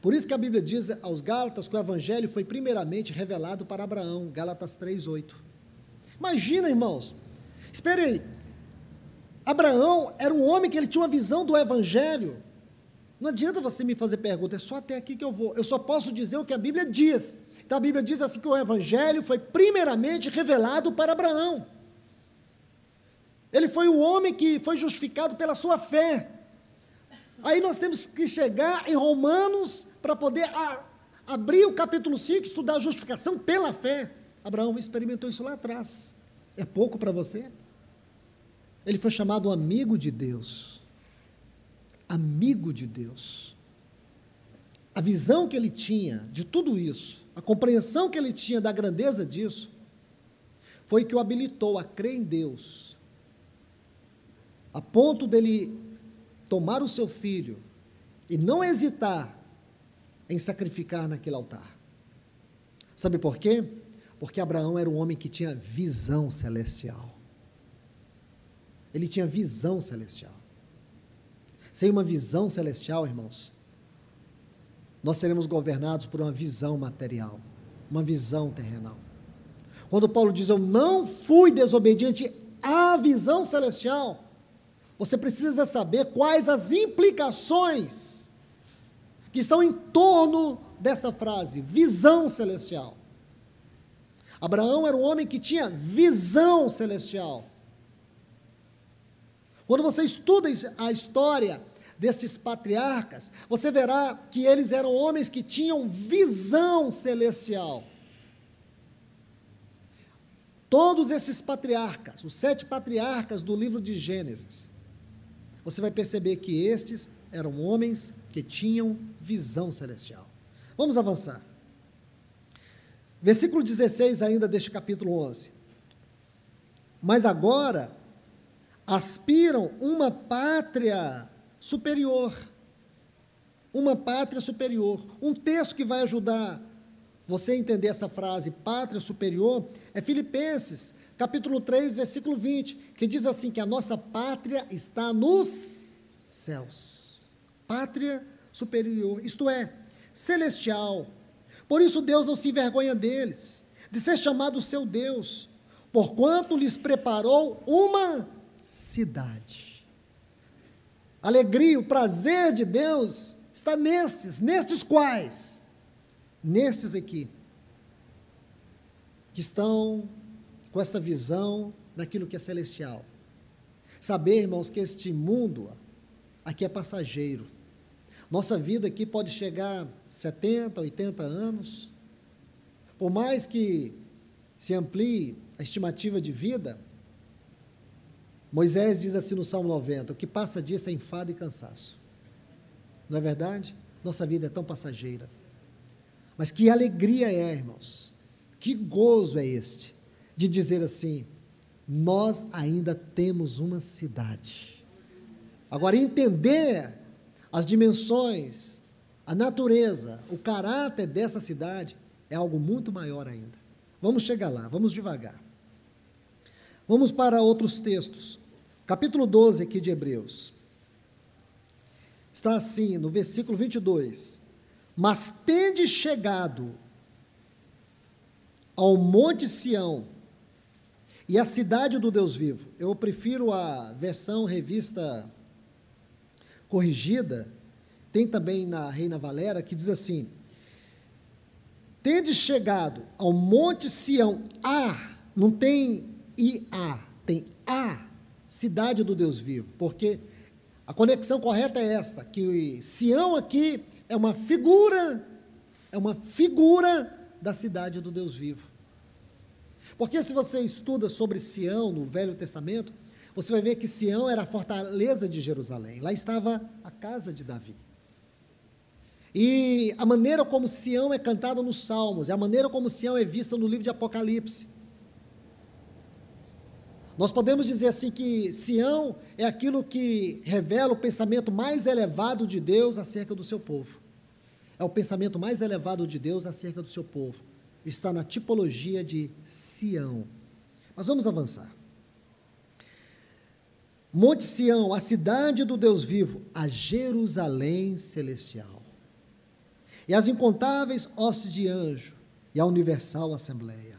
Por isso que a Bíblia diz aos Gálatas que o Evangelho foi primeiramente revelado para Abraão, Gálatas 3:8. Imagina, irmãos, espere aí, Abraão era um homem que ele tinha uma visão do Evangelho. Não adianta você me fazer pergunta, é só até aqui que eu vou, eu só posso dizer o que a Bíblia diz. Então a Bíblia diz assim que o Evangelho foi primeiramente revelado para Abraão. Ele foi o homem que foi justificado pela sua fé. Aí nós temos que chegar em Romanos para poder abrir o capítulo 5, estudar a justificação pela fé. Abraão experimentou isso lá atrás. É pouco para você? Ele foi chamado amigo de Deus. Amigo de Deus. A visão que ele tinha de tudo isso, a compreensão que ele tinha da grandeza disso, foi que o habilitou a crer em Deus, a ponto dele tomar o seu filho e não hesitar em sacrificar naquele altar. Sabe por quê? Porque Abraão era um homem que tinha visão celestial. Ele tinha visão celestial. Sem uma visão celestial, irmãos, nós seremos governados por uma visão material, uma visão terrenal. Quando Paulo diz, eu não fui desobediente à visão celestial, você precisa saber quais as implicações que estão em torno dessa frase, visão celestial. Abraão era um homem que tinha visão celestial. Quando você estuda a história destes patriarcas, você verá que eles eram homens que tinham visão celestial. Todos esses patriarcas, os 7 patriarcas do livro de Gênesis, você vai perceber que estes eram homens que tinham visão celestial. Vamos avançar. Versículo 16 ainda deste capítulo 11. Mas agora aspiram uma pátria superior. Uma pátria superior. Um texto que vai ajudar você a entender essa frase, pátria superior, é Filipenses, capítulo 3, versículo 20, que diz assim, que a nossa pátria está nos céus. Pátria superior, isto é, celestial. Por isso Deus não se envergonha deles, de ser chamado seu Deus, porquanto lhes preparou uma cidade. A alegria, o prazer de Deus está nestes quais? Nestes aqui, que estão com essa visão daquilo que é celestial. Saber, irmãos, que este mundo aqui é passageiro. Nossa vida aqui pode chegar a 70, 80 anos. Por mais que se amplie a estimativa de vida, Moisés diz assim no Salmo 90, o que passa disso é enfado e cansaço. Não é verdade? Nossa vida é tão passageira. Mas que alegria é, irmãos, que gozo é este, de dizer assim, nós ainda temos uma cidade. Agora, entender as dimensões, a natureza, o caráter dessa cidade, é algo muito maior ainda. Vamos chegar lá, vamos devagar. Vamos para outros textos. Capítulo 12 aqui de Hebreus. Está assim, no versículo 22. Mas tende chegado ao monte Sião e à cidade do Deus vivo. Eu prefiro a versão revista corrigida, tem também na Reina Valera, que diz assim, tende chegado ao monte Sião, não tem I-A, tem a cidade do Deus vivo, porque a conexão correta é esta, que Sião aqui é uma figura da cidade do Deus vivo. Porque se você estuda sobre Sião no Velho Testamento, você vai ver que Sião era a fortaleza de Jerusalém, lá estava a casa de Davi. E a maneira como Sião é cantada nos Salmos, e a maneira como Sião é vista no livro de Apocalipse. Nós podemos dizer assim que Sião é aquilo que revela o pensamento mais elevado de Deus acerca do seu povo. é o pensamento mais elevado de Deus acerca do seu povo. Está na tipologia de Sião. Mas vamos avançar. Monte Sião, a cidade do Deus vivo, a Jerusalém celestial. E as incontáveis hostes de anjo, e a universal assembleia.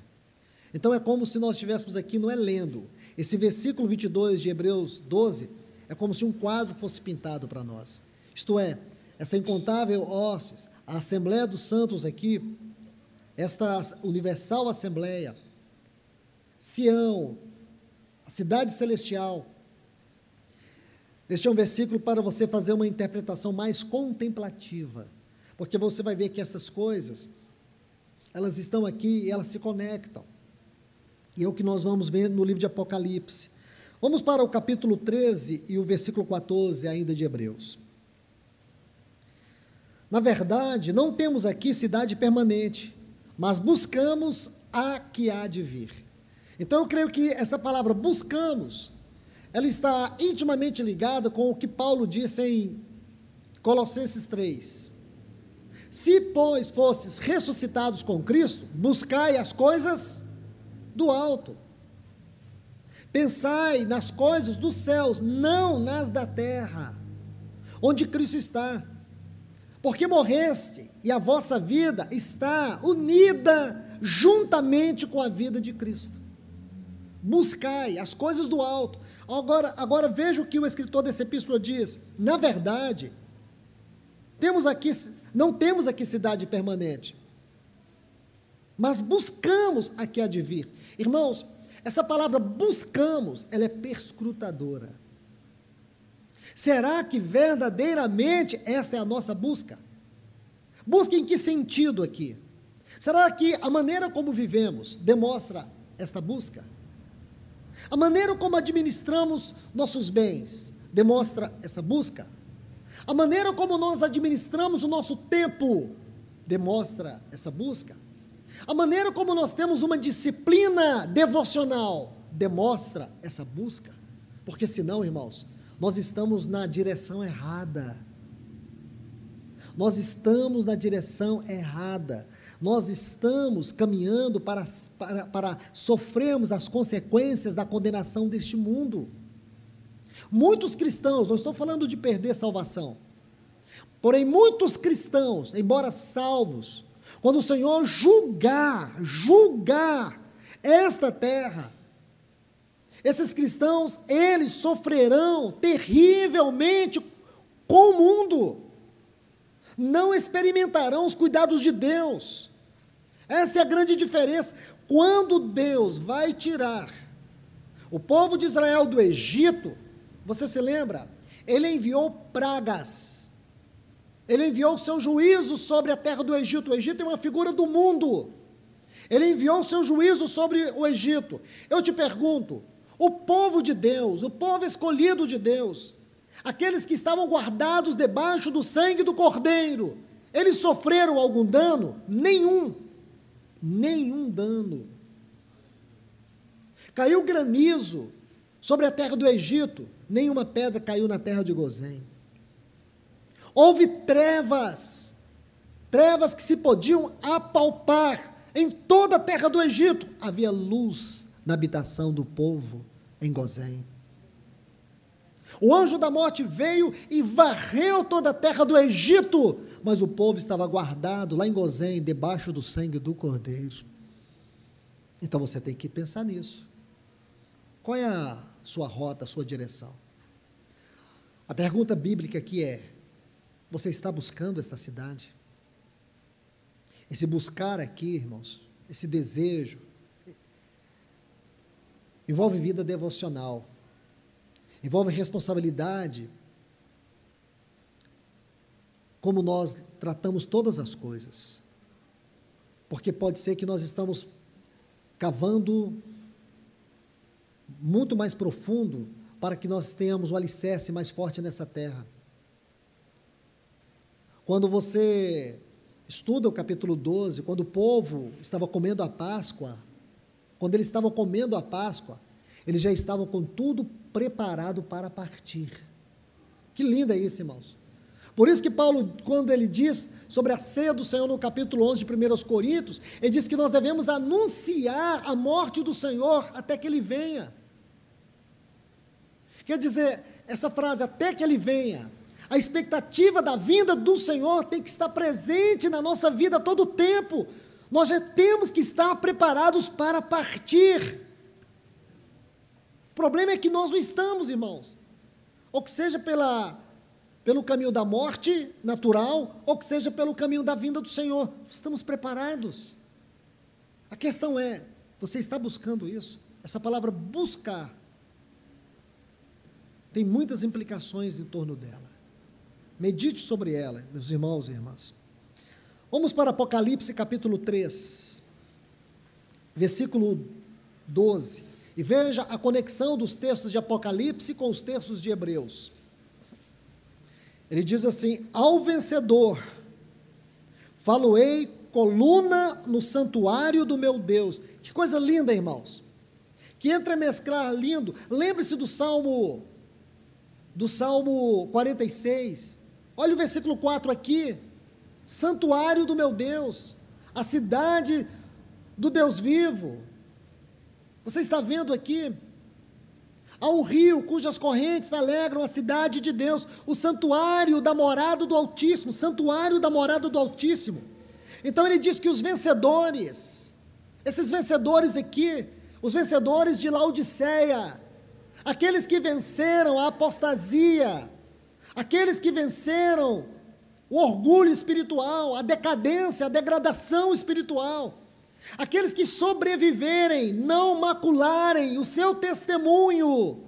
Então é como se nós estivéssemos aqui, não é lendo. Esse versículo 22 de Hebreus 12, é como se um quadro fosse pintado para nós. Isto é, essa incontável hostes, a Assembleia dos Santos aqui, esta universal assembleia, Sião, a cidade celestial. Este é um versículo para você fazer uma interpretação mais contemplativa, porque você vai ver que essas coisas, elas estão aqui e elas se conectam. E é o que nós vamos ver no livro de Apocalipse. Vamos para o capítulo 13 e o versículo 14 ainda de Hebreus. Na verdade, não temos aqui cidade permanente, mas buscamos a que há de vir. Então, eu creio que essa palavra buscamos, ela está intimamente ligada com o que Paulo disse em Colossenses 3. Se, pois, fostes ressuscitados com Cristo, buscai as coisas do alto. Pensai nas coisas dos céus, não nas da terra, onde Cristo está. Porque morreste e a vossa vida está unida juntamente com a vida de Cristo. Buscai as coisas do alto. Agora veja o que o escritor dessa epístola diz. Na verdade, não temos aqui cidade permanente, mas buscamos a que há de vir. Irmãos, essa palavra buscamos, ela é perscrutadora. Será que verdadeiramente esta é a nossa busca? Busca em que sentido aqui? Será que a maneira como vivemos demonstra esta busca? A maneira como administramos nossos bens demonstra essa busca? A maneira como nós administramos o nosso tempo demonstra essa busca? A maneira como nós temos uma disciplina devocional demonstra essa busca? Porque senão, irmãos, nós estamos na direção errada. Nós estamos na direção errada. Nós estamos caminhando para sofrermos as consequências da condenação deste mundo. Muitos cristãos, não estou falando de perder salvação, porém muitos cristãos, embora salvos, quando o Senhor julgar esta terra, esses cristãos, eles sofrerão terrivelmente com o mundo, não experimentarão os cuidados de Deus. Essa é a grande diferença. Quando Deus vai tirar o povo de Israel do Egito, você se lembra? Ele enviou pragas, ele enviou o seu juízo sobre a terra do Egito. O Egito é uma figura do mundo, ele enviou o seu juízo sobre o Egito. Eu te pergunto, o povo de Deus, o povo escolhido de Deus, aqueles que estavam guardados debaixo do sangue do Cordeiro, eles sofreram algum dano? Nenhum dano. Caiu granizo sobre a terra do Egito, nenhuma pedra caiu na terra de Gozém. Houve trevas que se podiam apalpar em toda a terra do Egito. Havia luz na habitação do povo em Gozém. O anjo da morte veio e varreu toda a terra do Egito, mas o povo estava guardado lá em Gozém, debaixo do sangue do Cordeiro. Então você tem que pensar nisso. Qual é a sua rota, a sua direção? A pergunta bíblica aqui é: você está buscando esta cidade? Esse buscar aqui, irmãos, esse desejo, envolve vida devocional, envolve responsabilidade, como nós tratamos todas as coisas, porque pode ser que nós estamos cavando muito mais profundo para que nós tenhamos o alicerce mais forte nessa terra. Quando você estuda o capítulo 12, quando o povo estava comendo a Páscoa, quando eles estavam comendo a Páscoa, eles já estavam com tudo preparado para partir. Que lindo é isso, irmãos. Por isso que Paulo, quando ele diz sobre a ceia do Senhor no capítulo 11 de 1 Coríntios, ele diz que nós devemos anunciar a morte do Senhor até que ele venha. Quer dizer, essa frase, até que ele venha, a expectativa da vinda do Senhor tem que estar presente na nossa vida a todo tempo. Nós já temos que estar preparados para partir. O problema é que nós não estamos, irmãos. Ou que seja pelo caminho da morte natural, ou que seja pelo caminho da vinda do Senhor. Estamos preparados. A questão é, você está buscando isso? Essa palavra buscar tem muitas implicações em torno dela. Medite sobre ela, meus irmãos e irmãs. Vamos para Apocalipse capítulo 3, versículo 12, e veja a conexão dos textos de Apocalipse com os textos de Hebreus. Ele diz assim: ao vencedor, falo-ei coluna no santuário do meu Deus. Que coisa linda, irmãos. Que entremesclar lindo. Lembre-se do Salmo 46. Olha o versículo 4 aqui. Santuário do meu Deus, a cidade do Deus vivo. Você está vendo aqui? Há um rio cujas correntes alegram a cidade de Deus, o santuário da morada do Altíssimo, santuário da morada do Altíssimo. Então ele diz que os vencedores, esses vencedores aqui, os vencedores de Laodiceia, aqueles que venceram a apostasia, aqueles que venceram o orgulho espiritual, a decadência, a degradação espiritual, aqueles que sobreviverem, não macularem o seu testemunho,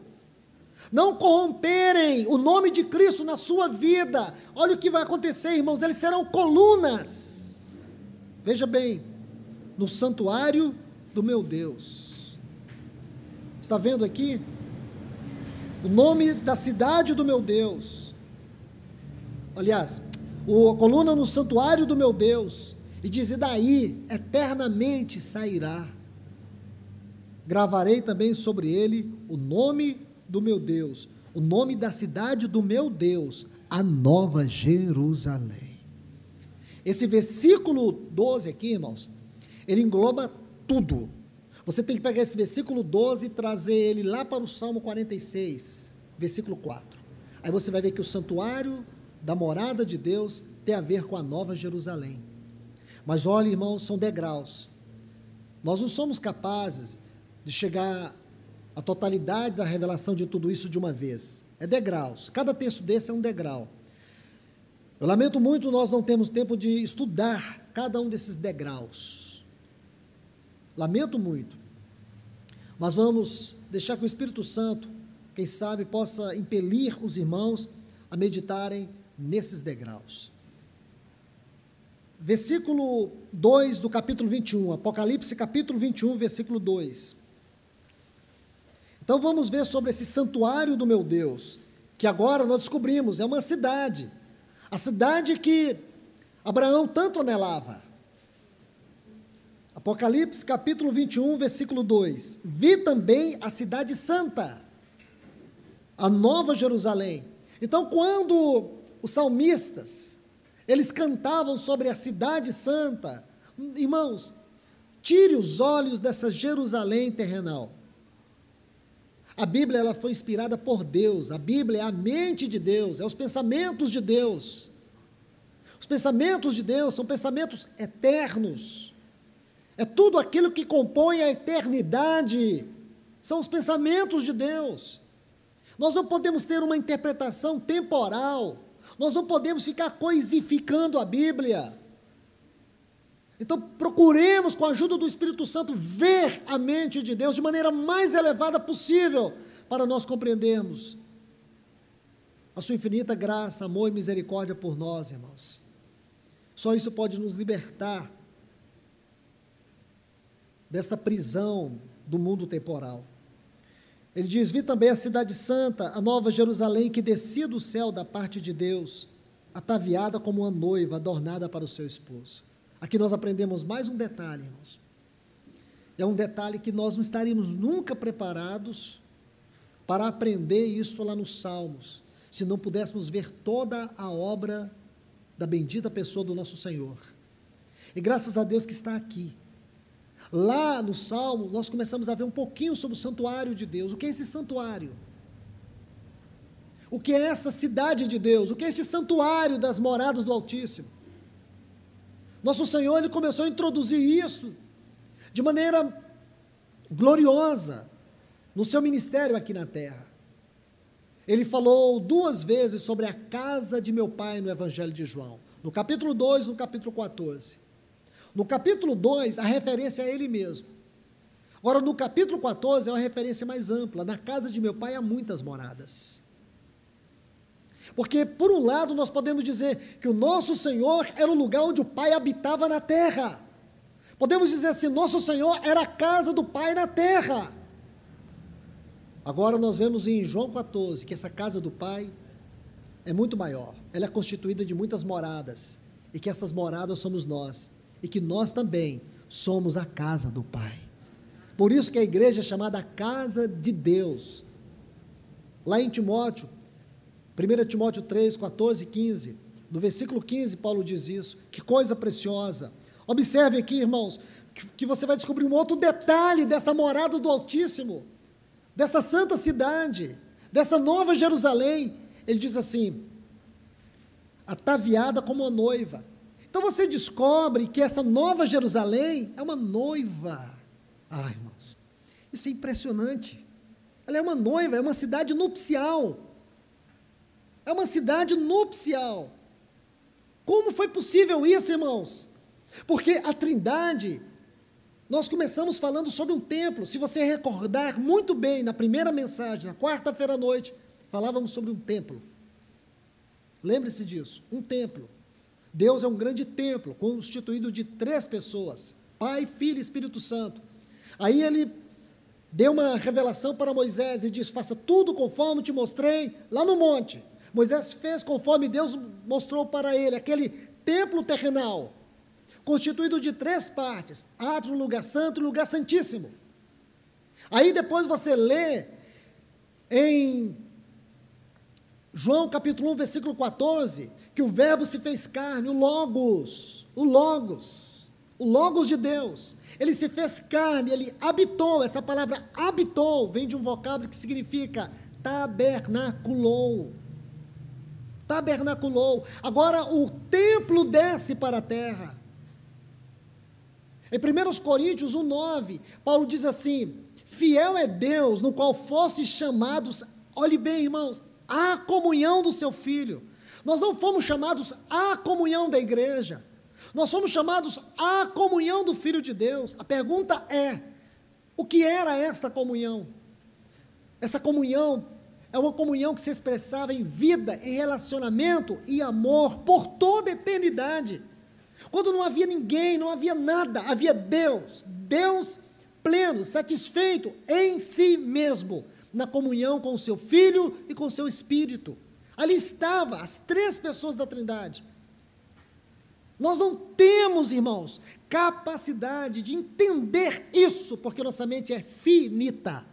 não corromperem o nome de Cristo na sua vida, olha o que vai acontecer, irmãos, eles serão colunas, veja bem, no santuário do meu Deus. Está vendo aqui? O nome da cidade do meu Deus, aliás, a coluna no santuário do meu Deus, e diz, e daí eternamente sairá, gravarei também sobre ele o nome do meu Deus, o nome da cidade do meu Deus, a Nova Jerusalém. Esse versículo 12 aqui, irmãos, ele engloba tudo. Você tem que pegar esse versículo 12 e trazer ele lá para o Salmo 46, versículo 4. Aí você vai ver que o santuário da morada de Deus tem a ver com a Nova Jerusalém. Mas olha, irmãos, são degraus. Nós não somos capazes de chegar à totalidade da revelação de tudo isso de uma vez. É degraus. Cada texto desse é um degrau. Eu lamento muito, nós não temos tempo de estudar cada um desses degraus. Lamento muito. Mas vamos deixar que o Espírito Santo, quem sabe, possa impelir os irmãos a meditarem nesses degraus. Versículo 2 do capítulo 21, Apocalipse capítulo 21, versículo 2. Então vamos ver sobre esse santuário do meu Deus, que agora nós descobrimos, é uma cidade, a cidade que Abraão tanto anelava. Apocalipse capítulo 21, versículo 2. Vi também a cidade santa, a Nova Jerusalém. Então, quando os salmistas, eles cantavam sobre a cidade santa, irmãos, tire os olhos dessa Jerusalém terrenal. A Bíblia, ela foi inspirada por Deus, a Bíblia é a mente de Deus, é os pensamentos de Deus. Os pensamentos de Deus são pensamentos eternos, é tudo aquilo que compõe a eternidade, são os pensamentos de Deus. Nós não podemos ter uma interpretação temporal, nós não podemos ficar coisificando a Bíblia. Então, procuremos, com a ajuda do Espírito Santo, ver a mente de Deus de maneira mais elevada possível, para nós compreendermos a sua infinita graça, amor e misericórdia por nós, irmãos. Só isso pode nos libertar dessa prisão do mundo temporal. Ele diz, vi também a cidade santa, a Nova Jerusalém, que descia do céu da parte de Deus, ataviada como uma noiva, adornada para o seu esposo. Aqui nós aprendemos mais um detalhe, irmãos. É um detalhe que nós não estaríamos nunca preparados para aprender isso lá nos Salmos. se não pudéssemos ver toda a obra da bendita pessoa do nosso Senhor. E graças a Deus que está aqui. Lá no Salmo, nós começamos a ver um pouquinho sobre o santuário de Deus. O que é esse santuário? O que é essa cidade de Deus? O que é esse santuário das moradas do Altíssimo? Nosso Senhor, Ele começou a introduzir isso de maneira gloriosa no seu ministério aqui na terra. Ele falou 2 vezes sobre a casa de meu pai no Evangelho de João, no capítulo 2 e no capítulo 14. No capítulo 2, a referência é ele mesmo. Agora, no capítulo 14, é uma referência mais ampla. Na casa de meu pai há muitas moradas. Porque, por um lado, nós podemos dizer que o nosso Senhor era o lugar onde o Pai habitava na terra. Podemos dizer assim, nosso Senhor era a casa do Pai na terra. Agora nós vemos em João 14, que essa casa do Pai é muito maior. Ela é constituída de muitas moradas, e que essas moradas somos nós, e que nós também somos a casa do Pai. Por isso que a igreja é chamada casa de Deus. Lá em Timóteo, 1 Timóteo 3, 14 e 15, no versículo 15, Paulo diz isso. Que coisa preciosa. Observe aqui, irmãos, que você vai descobrir um outro detalhe dessa morada do Altíssimo, dessa santa cidade, dessa nova Jerusalém. Ele diz assim, ataviada como uma noiva. Então você descobre que essa nova Jerusalém é uma noiva. Ah, irmãos, isso é impressionante. Ela é uma noiva, é uma cidade nupcial. É uma cidade nupcial. Como foi possível isso, irmãos? Porque a Trindade, nós começamos falando sobre um templo. Se você recordar muito bem, na primeira mensagem, na quarta-feira à noite, falávamos sobre um templo. Lembre-se disso, um templo. Deus é um grande templo, constituído de 3 pessoas, Pai, Filho e Espírito Santo. Aí ele deu uma revelação para Moisés e diz, faça tudo conforme te mostrei lá no monte. Moisés fez conforme Deus mostrou para ele, aquele templo terrenal, constituído de 3 partes, átrio, lugar santo e lugar santíssimo. Aí depois você lê em João capítulo 1, versículo 14, que o verbo se fez carne, o Logos de Deus, ele se fez carne, ele habitou. Essa palavra habitou vem de um vocábulo que significa tabernaculou. Agora o templo desce para a terra. Em 1 Coríntios 1,9, Paulo diz assim, fiel é Deus, no qual fostes chamados, olhe bem, irmãos, à comunhão do seu Filho. Nós não fomos chamados à comunhão da igreja, nós fomos chamados à comunhão do Filho de Deus. A pergunta é, o que era esta comunhão? Essa comunhão é uma comunhão que se expressava em vida, em relacionamento e amor por toda a eternidade. Quando não havia ninguém, não havia nada, havia Deus, Deus pleno, satisfeito em si mesmo, na comunhão com o seu Filho e com o seu Espírito. Ali estavam as 3 pessoas da Trindade. Nós não temos, irmãos, capacidade de entender isso, porque nossa mente é finita.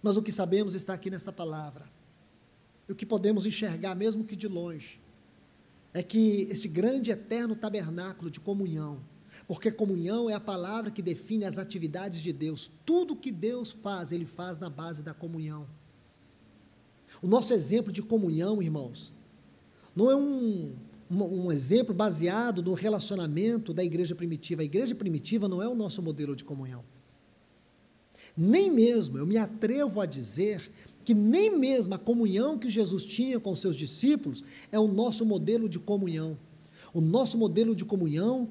Mas o que sabemos está aqui nesta palavra. E o que podemos enxergar, mesmo que de longe, é que esse grande eterno tabernáculo de comunhão, porque comunhão é a palavra que define as atividades de Deus. Tudo que Deus faz, Ele faz na base da comunhão. O nosso exemplo de comunhão, irmãos, não é um exemplo baseado no relacionamento da igreja primitiva. A igreja primitiva não é o nosso modelo de comunhão. Nem mesmo, eu me atrevo a dizer, que nem mesmo a comunhão que Jesus tinha com os seus discípulos é o nosso modelo de comunhão. O nosso modelo de comunhão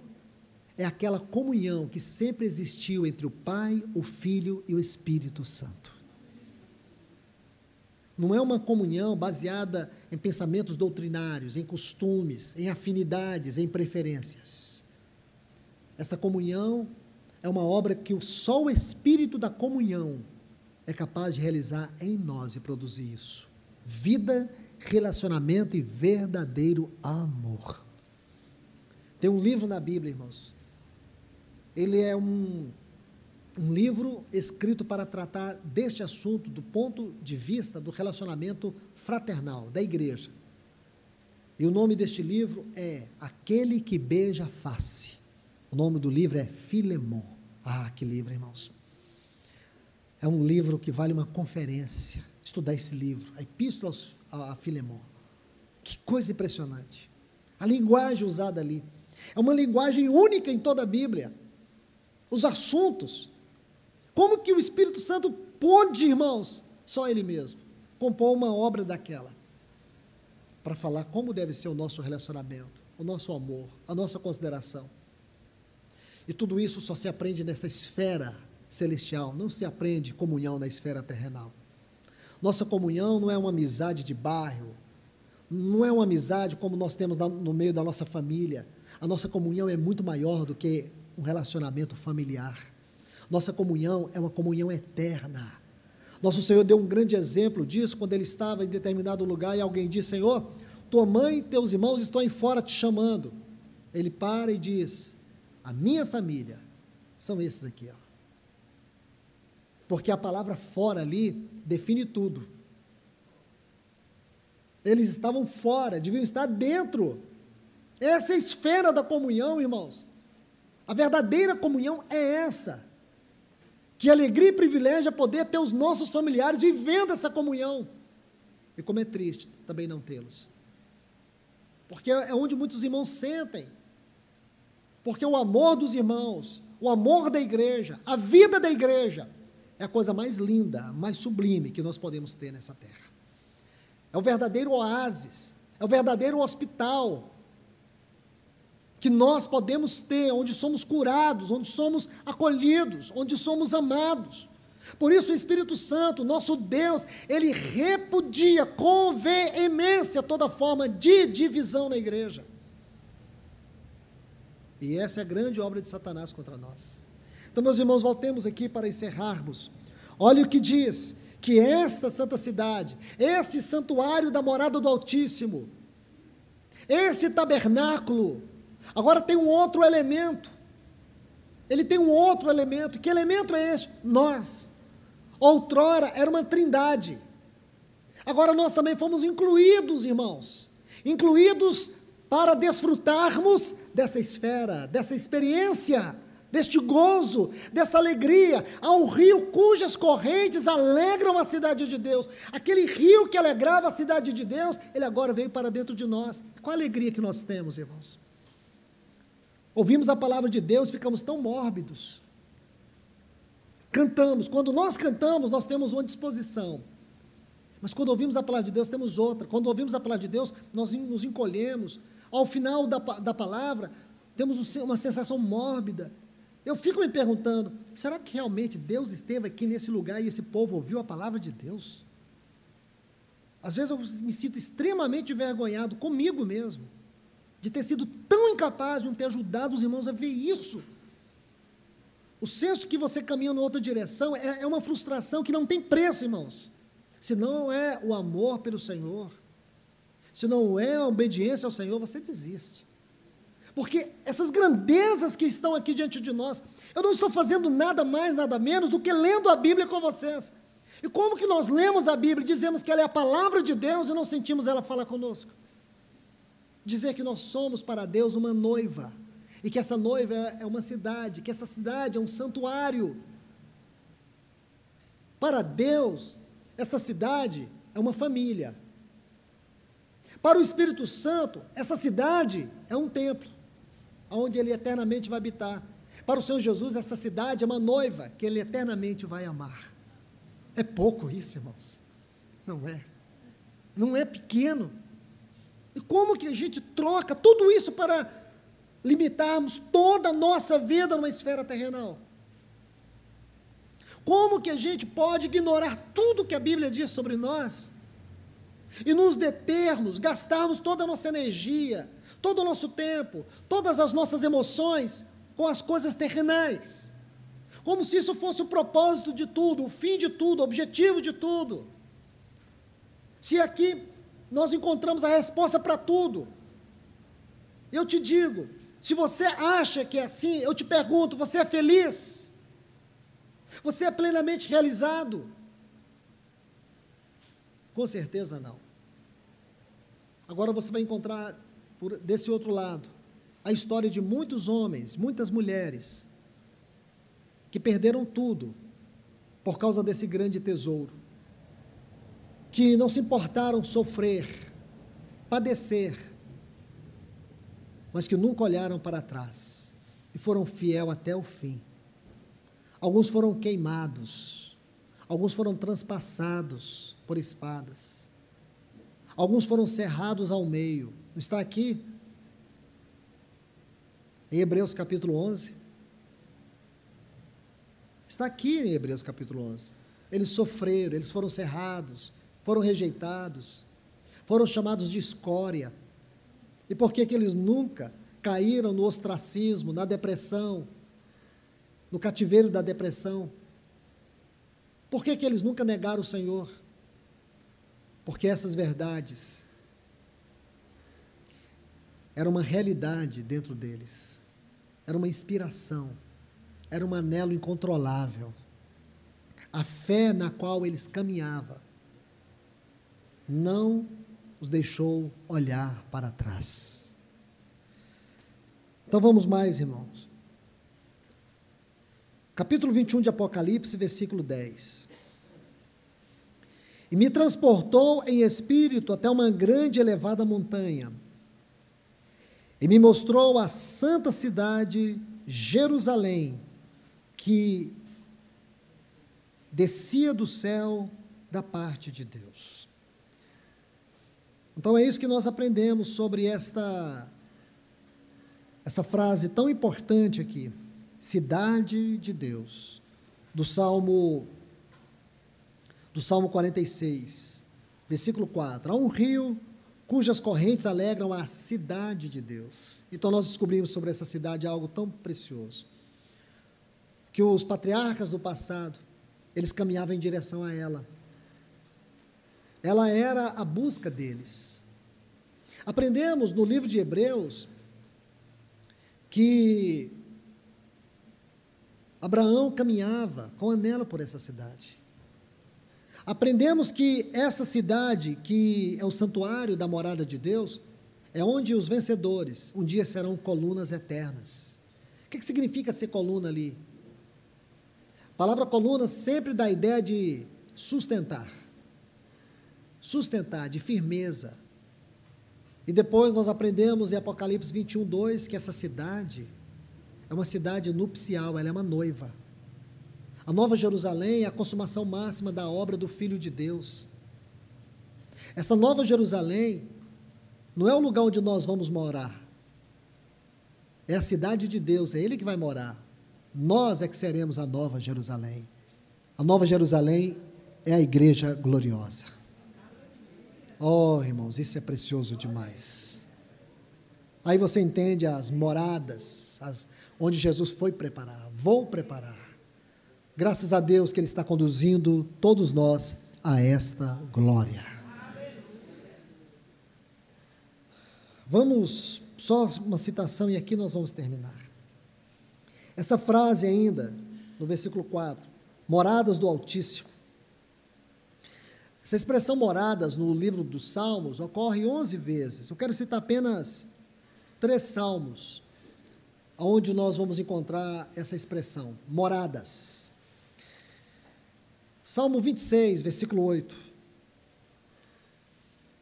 é aquela comunhão que sempre existiu entre o Pai, o Filho e o Espírito Santo. Não é uma comunhão baseada em pensamentos doutrinários, em costumes, em afinidades, em preferências. Esta comunhão é uma obra que só o Espírito da comunhão é capaz de realizar em nós e produzir isso. Vida, relacionamento e verdadeiro amor. Tem um livro na Bíblia, irmãos. Ele é um um livro escrito para tratar deste assunto do ponto de vista do relacionamento fraternal da igreja. E o nome deste livro é Aquele que Beija a Face. O nome do livro é Filemon. Ah, que livro, irmãos. É um livro que vale uma conferência, estudar esse livro, a Epístola a Filemon. Que coisa impressionante. A linguagem usada ali. É uma linguagem única em toda a Bíblia. Os assuntos. Como que o Espírito Santo pôde, irmãos, só Ele mesmo, compor uma obra daquela, para falar como deve ser o nosso relacionamento, o nosso amor, a nossa consideração. E tudo isso só se aprende nessa esfera celestial, não se aprende comunhão na esfera terrenal. Nossa comunhão não é uma amizade de bairro, não é uma amizade como nós temos no meio da nossa família. A nossa comunhão é muito maior do que um relacionamento familiar. Nossa comunhão é uma comunhão eterna. Nosso Senhor deu um grande exemplo disso quando Ele estava em determinado lugar e alguém disse: Senhor, tua mãe e teus irmãos estão aí fora te chamando. Ele para e diz: a minha família são esses aqui, ó. Porque a palavra fora ali define tudo. Eles estavam fora, deviam estar dentro. Essa é a esfera da comunhão, irmãos. A verdadeira comunhão é essa. Que alegria e privilégio é poder ter os nossos familiares vivendo essa comunhão. E como é triste também não tê-los. Porque é onde muitos irmãos sentem. Porque o amor dos irmãos, o amor da igreja, a vida da igreja, é a coisa mais linda, mais sublime que nós podemos ter nessa terra. É o verdadeiro oásis, é o verdadeiro hospital que nós podemos ter, onde somos curados, onde somos acolhidos, onde somos amados. Por isso o Espírito Santo, nosso Deus, Ele repudia com veemência toda forma de divisão na igreja. E essa é a grande obra de Satanás contra nós. Então, meus irmãos, voltemos aqui para encerrarmos. Olha o que diz, que esta santa cidade, este santuário da morada do Altíssimo, este tabernáculo, agora tem um outro elemento. Ele tem um outro elemento. Que elemento é este? Nós. Outrora era uma trindade. Agora nós também fomos incluídos, irmãos. Incluídos para desfrutarmos dessa esfera, dessa experiência, deste gozo, dessa alegria. Há um rio cujas correntes alegram a cidade de Deus. Aquele rio que alegrava a cidade de Deus, ele agora veio para dentro de nós. Qual a alegria que nós temos, irmãos? Ouvimos a palavra de Deus, ficamos tão mórbidos. Cantamos. Quando nós cantamos, nós temos uma disposição. Mas quando ouvimos a palavra de Deus, temos outra. Quando ouvimos a palavra de Deus, nós nos encolhemos. Ao final da palavra, temos uma sensação mórbida. Eu fico me perguntando, será que realmente Deus esteve aqui nesse lugar e esse povo ouviu a palavra de Deus? Às vezes eu me sinto extremamente envergonhado comigo mesmo, de ter sido tão incapaz de não ter ajudado os irmãos a ver isso. O senso que você caminha em outra direção é uma frustração que não tem preço, irmãos. Se não é o amor pelo Senhor, se não é a obediência ao Senhor, você desiste. Porque essas grandezas que estão aqui diante de nós, eu não estou fazendo nada mais, nada menos do que lendo a Bíblia com vocês. E como que nós lemos a Bíblia e dizemos que ela é a palavra de Deus e não sentimos ela falar conosco? Dizer que nós somos para Deus uma noiva, e que essa noiva é uma cidade, que essa cidade é um santuário. Para Deus, essa cidade é uma família. Para o Espírito Santo, essa cidade é um templo, onde Ele eternamente vai habitar. Para o Senhor Jesus, essa cidade é uma noiva, que Ele eternamente vai amar. É pouco isso, irmãos? Não é. Não é pequeno. E como que a gente troca tudo isso para limitarmos toda a nossa vida numa esfera terrenal? Como que a gente pode ignorar tudo que a Bíblia diz sobre nós e nos determos, gastarmos toda a nossa energia, todo o nosso tempo, todas as nossas emoções com as coisas terrenais? Como se isso fosse o propósito de tudo, o fim de tudo, o objetivo de tudo. Se aqui nós encontramos a resposta para tudo, eu te digo, se você acha que é assim, eu te pergunto, você é feliz? Você é plenamente realizado? Com certeza não. Agora você vai encontrar, desse outro lado, a história de muitos homens, muitas mulheres, que perderam tudo por causa desse grande tesouro, que não se importaram sofrer, padecer, mas que nunca olharam para trás e foram fiel até o fim. Alguns foram queimados, alguns foram transpassados por espadas, alguns foram cerrados ao meio. Está aqui em Hebreus capítulo 11. Está aqui em Hebreus capítulo 11. Eles sofreram, eles foram cerrados, foram rejeitados, foram chamados de escória. E por que eles nunca caíram no ostracismo, na depressão, no cativeiro da depressão? Por que eles nunca negaram o Senhor? Porque essas verdades eram uma realidade dentro deles, era uma inspiração, era um anelo incontrolável. A fé na qual eles caminhavam não os deixou olhar para trás. Então vamos mais, irmãos. Capítulo 21 de Apocalipse, versículo 10. E me transportou em espírito até uma grande e elevada montanha, e me mostrou a santa cidade, Jerusalém, que descia do céu da parte de Deus. Então é isso que nós aprendemos sobre essa frase tão importante aqui, cidade de Deus, do Salmo 46, versículo 4. Há um rio cujas correntes alegram a cidade de Deus. Então nós descobrimos sobre essa cidade algo tão precioso, que os patriarcas do passado, eles caminhavam em direção a ela. Ela era a busca deles. Aprendemos no livro de Hebreus que Abraão caminhava com anelo por essa cidade. Aprendemos que essa cidade, que é o santuário da morada de Deus, é onde os vencedores um dia serão colunas eternas. O que significa ser coluna ali? A palavra coluna sempre dá a ideia de sustentar, de firmeza. E depois nós aprendemos em Apocalipse 21, 2, que essa cidade é uma cidade nupcial, ela é uma noiva. A Nova Jerusalém é a consumação máxima da obra do Filho de Deus. Essa Nova Jerusalém não é o lugar onde nós vamos morar, é a cidade de Deus, é Ele que vai morar. Nós é que seremos a Nova Jerusalém. A Nova Jerusalém é a igreja gloriosa. Oh, irmãos, isso é precioso demais. Aí você entende as moradas, onde Jesus foi preparar, vou preparar. Graças a Deus que Ele está conduzindo todos nós a esta glória. Vamos, só uma citação e aqui nós vamos terminar. Essa frase ainda, no versículo 4, moradas do Altíssimo. Essa expressão moradas no livro dos Salmos ocorre 11 vezes. Eu quero citar apenas 3 salmos, onde nós vamos encontrar essa expressão, moradas. Salmo 26, versículo 8.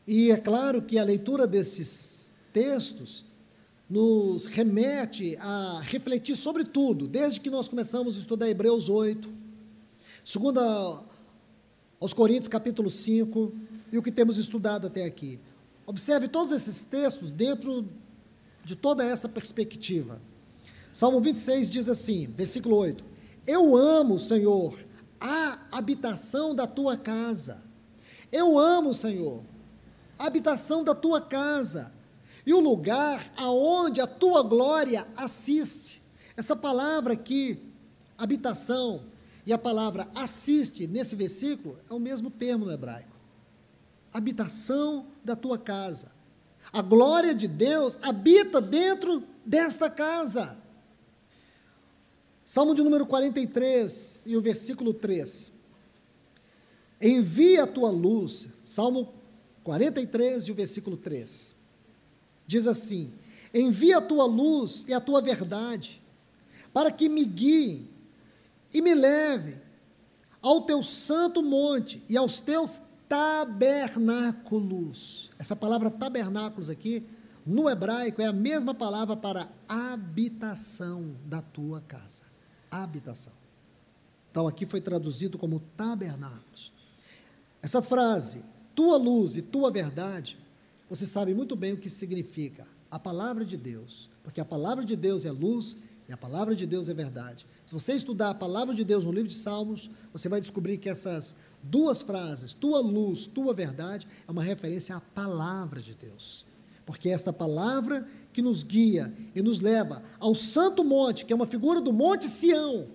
E é claro que a leitura desses textos nos remete a refletir sobre tudo, desde que nós começamos a estudar Hebreus 8, 2 aos Coríntios capítulo 5, e o que temos estudado até aqui. Observe todos esses textos dentro de toda essa perspectiva. Salmo 26 diz assim, versículo 8, eu amo, Senhor, a habitação da tua casa. Eu amo, Senhor, a habitação da tua casa e o lugar aonde a tua glória assiste. Essa palavra aqui, habitação, e a palavra assiste, nesse versículo, é o mesmo termo no hebraico. Habitação da tua casa. A glória de Deus habita dentro desta casa. Salmo de número 43 e o versículo 3. Envia a tua luz, Salmo 43 e o versículo 3. Diz assim: envia a tua luz e a tua verdade, para que me guiem e me levem ao teu santo monte e aos teus tabernáculos. Essa palavra tabernáculos aqui, no hebraico, é a mesma palavra para habitação da tua casa. Habitação. Então, aqui foi traduzido como tabernáculos. Essa frase, tua luz e tua verdade, você sabe muito bem o que significa. A palavra de Deus, porque a palavra de Deus é luz e a palavra de Deus é verdade. Se você estudar a palavra de Deus no livro de Salmos, você vai descobrir que essas duas frases, tua luz, tua verdade, é uma referência à palavra de Deus. Porque é esta palavra que nos guia e nos leva ao santo monte, que é uma figura do Monte Sião,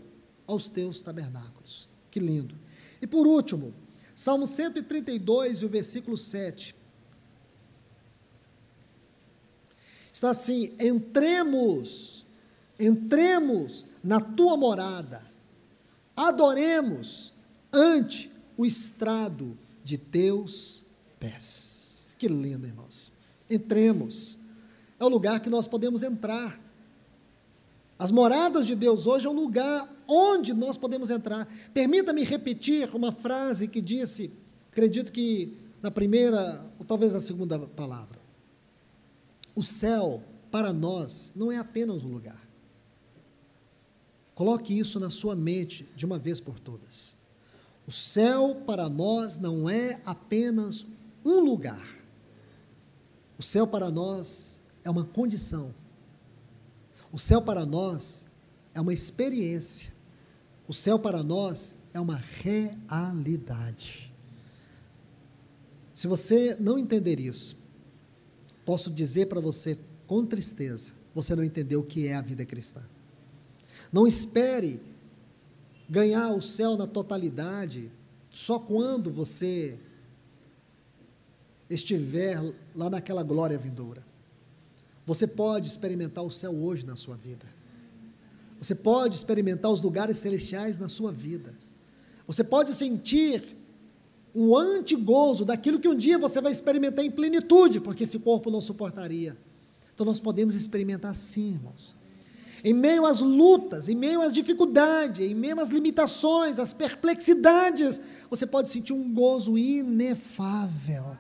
aos teus tabernáculos. Que lindo. E por último, Salmo 132 e o versículo 7. Está assim: entremos na tua morada, adoremos ante o estrado de teus pés. Que lindo, irmãos. Entremos. É o lugar que nós podemos entrar. As moradas de Deus hoje é um lugar onde nós podemos entrar. Permita-me repetir uma frase que disse, acredito que na primeira, ou talvez na segunda palavra. O céu, para nós, não é apenas um lugar. Coloque isso na sua mente de uma vez por todas. O céu, para nós, não é apenas um lugar. O céu, para nós, é uma condição. O céu, para nós, é uma experiência. O céu, para nós, é uma realidade. Se você não entender isso, posso dizer para você com tristeza, você não entendeu o que é a vida cristã. Não espere ganhar o céu na totalidade só quando você estiver lá naquela glória vindoura. Você pode experimentar o céu hoje na sua vida. Você pode experimentar os lugares celestiais na sua vida. Você pode sentir um antigozo daquilo que um dia você vai experimentar em plenitude, porque esse corpo não suportaria. Então nós podemos experimentar sim, irmãos. Em meio às lutas, em meio às dificuldades, em meio às limitações, às perplexidades, você pode sentir um gozo inefável,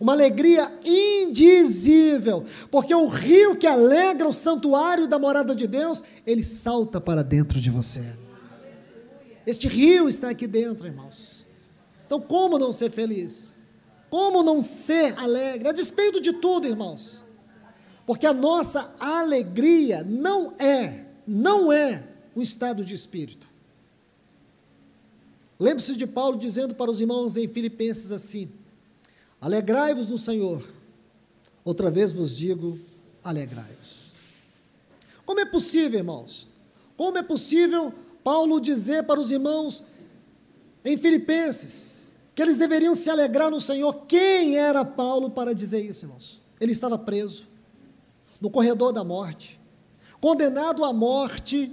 uma alegria indizível, porque o rio que alegra o santuário da morada de Deus, ele salta para dentro de você. Este rio está aqui dentro, irmãos. Então, como não ser feliz? Como não ser alegre? A despeito de tudo, irmãos. Porque a nossa alegria não é um estado de espírito. Lembre-se de Paulo dizendo para os irmãos em Filipenses assim: alegrai-vos no Senhor. Outra vez vos digo, alegrai-vos. Como é possível, irmãos? Como é possível Paulo dizer para os irmãos em Filipenses que eles deveriam se alegrar no Senhor? Quem era Paulo para dizer isso, irmãos? Ele estava preso no corredor da morte, condenado à morte.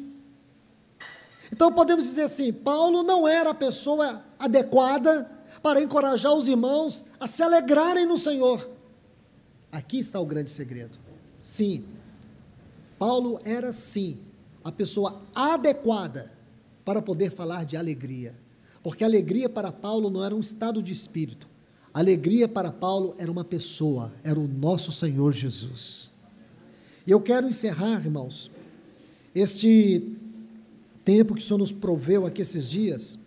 Então podemos dizer assim, Paulo não era a pessoa adequada para encorajar os irmãos a se alegrarem no Senhor. Aqui está o grande segredo. Sim, Paulo era sim a pessoa adequada para poder falar de alegria, porque a alegria para Paulo não era um estado de espírito, a alegria para Paulo era uma pessoa, era o nosso Senhor Jesus. E eu quero encerrar, irmãos, este tempo que o Senhor nos proveu aqui esses dias,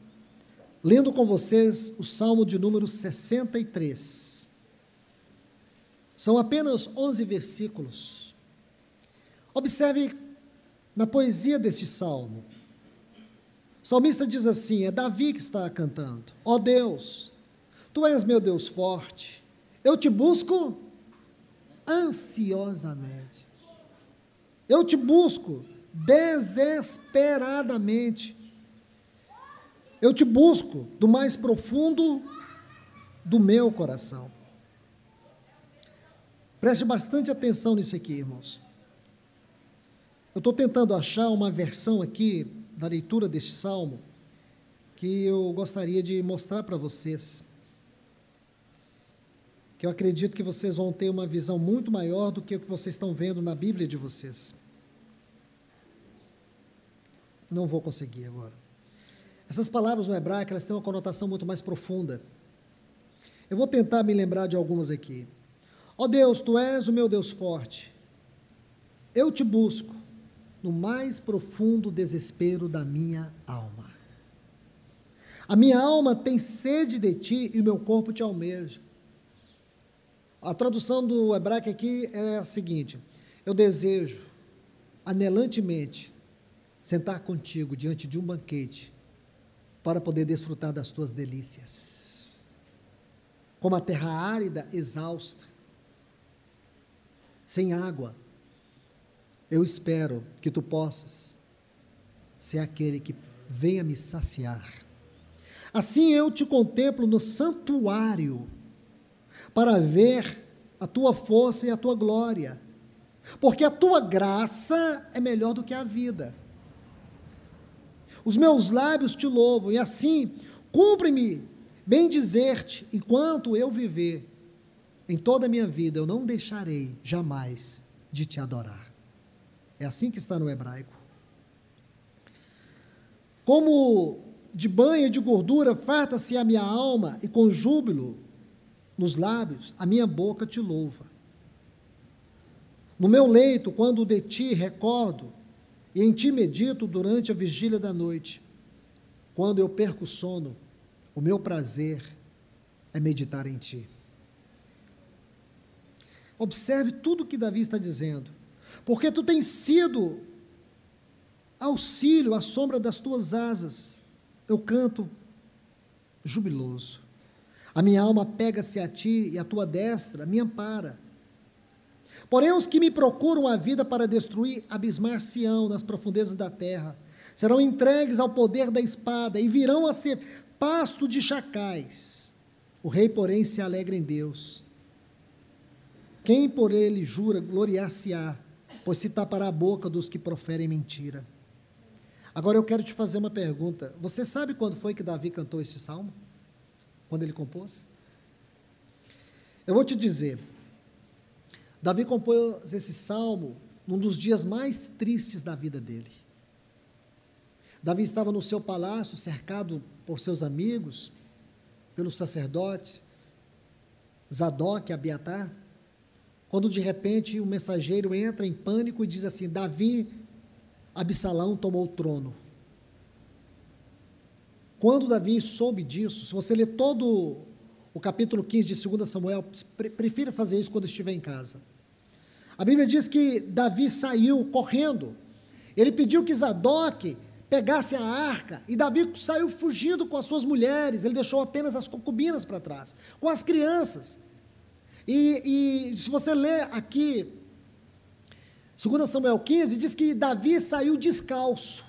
lendo com vocês o Salmo de número 63. São apenas 11 versículos. Observe na poesia deste salmo. O salmista diz assim, é Davi que está cantando: ó Deus, Tu és meu Deus forte, eu te busco ansiosamente. Eu te busco desesperadamente. Eu te busco do mais profundo do meu coração. Preste bastante atenção nisso aqui, irmãos. Eu estou tentando achar uma versão aqui da leitura deste salmo que eu gostaria de mostrar para vocês, que eu acredito que vocês vão ter uma visão muito maior do que o que vocês estão vendo na Bíblia de vocês. Não vou conseguir agora. Essas palavras no hebraico, elas têm uma conotação muito mais profunda. Eu vou tentar me lembrar de algumas aqui. Ó Deus, Tu és o meu Deus forte. Eu te busco no mais profundo desespero da minha alma. A minha alma tem sede de Ti e o meu corpo Te almeja. A tradução do hebraico aqui é a seguinte: eu desejo, anelantemente, sentar contigo diante de um banquete para poder desfrutar das tuas delícias. Como a terra árida, exausta, sem água, eu espero que tu possas ser aquele que venha me saciar. Assim eu te contemplo no santuário, para ver a tua força e a tua glória, porque a tua graça é melhor do que a vida. Os meus lábios te louvam, e assim, cumpre-me bem dizer-te, enquanto eu viver, em toda a minha vida, eu não deixarei jamais de te adorar. É assim que está no hebraico. Como de banho e de gordura farta-se a minha alma, e com júbilo nos lábios, a minha boca te louva. No meu leito, quando de ti recordo, e em ti medito durante a vigília da noite, quando eu perco o sono, o meu prazer é meditar em ti. Observe tudo o que Davi está dizendo, porque tu tens sido auxílio à sombra das tuas asas, eu canto jubiloso. A minha alma pega-se a ti, e a tua destra me ampara. Porém, os que me procuram a vida para destruir, abismar-se-ão nas profundezas da terra, serão entregues ao poder da espada, e virão a ser pasto de chacais. O rei, porém, se alegra em Deus. Quem por ele jura, gloriar-se-á, pois se tapará a boca dos que proferem mentira. Agora eu quero te fazer uma pergunta. Você sabe quando foi que Davi cantou esse salmo? Quando ele compôs? Eu vou te dizer, Davi compôs esse salmo num dos dias mais tristes da vida dele. Davi estava no seu palácio, cercado por seus amigos, pelo sacerdote, Zadok e Abiatar, quando de repente o mensageiro entra em pânico e diz assim: Davi, Absalão tomou o trono. Quando Davi soube disso, se você ler todo o capítulo 15 de 2 Samuel, prefira fazer isso quando estiver em casa. A Bíblia diz que Davi saiu correndo, ele pediu que Zadok pegasse a arca, e Davi saiu fugindo com as suas mulheres, ele deixou apenas as concubinas para trás, com as crianças. E se você ler aqui, 2 Samuel 15, diz que Davi saiu descalço.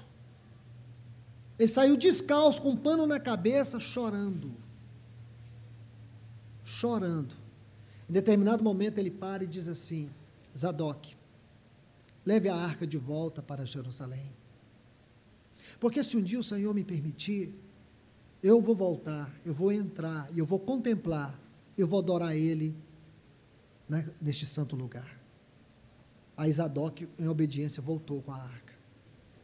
Ele saiu descalço, com um pano na cabeça, chorando. Chorando. Em determinado momento ele para e diz assim: Zadok, leve a arca de volta para Jerusalém. Porque se um dia o Senhor me permitir, eu vou voltar, eu vou entrar, e eu vou contemplar, eu vou adorar Ele, né, neste santo lugar. Aí Zadok, em obediência, voltou com a arca.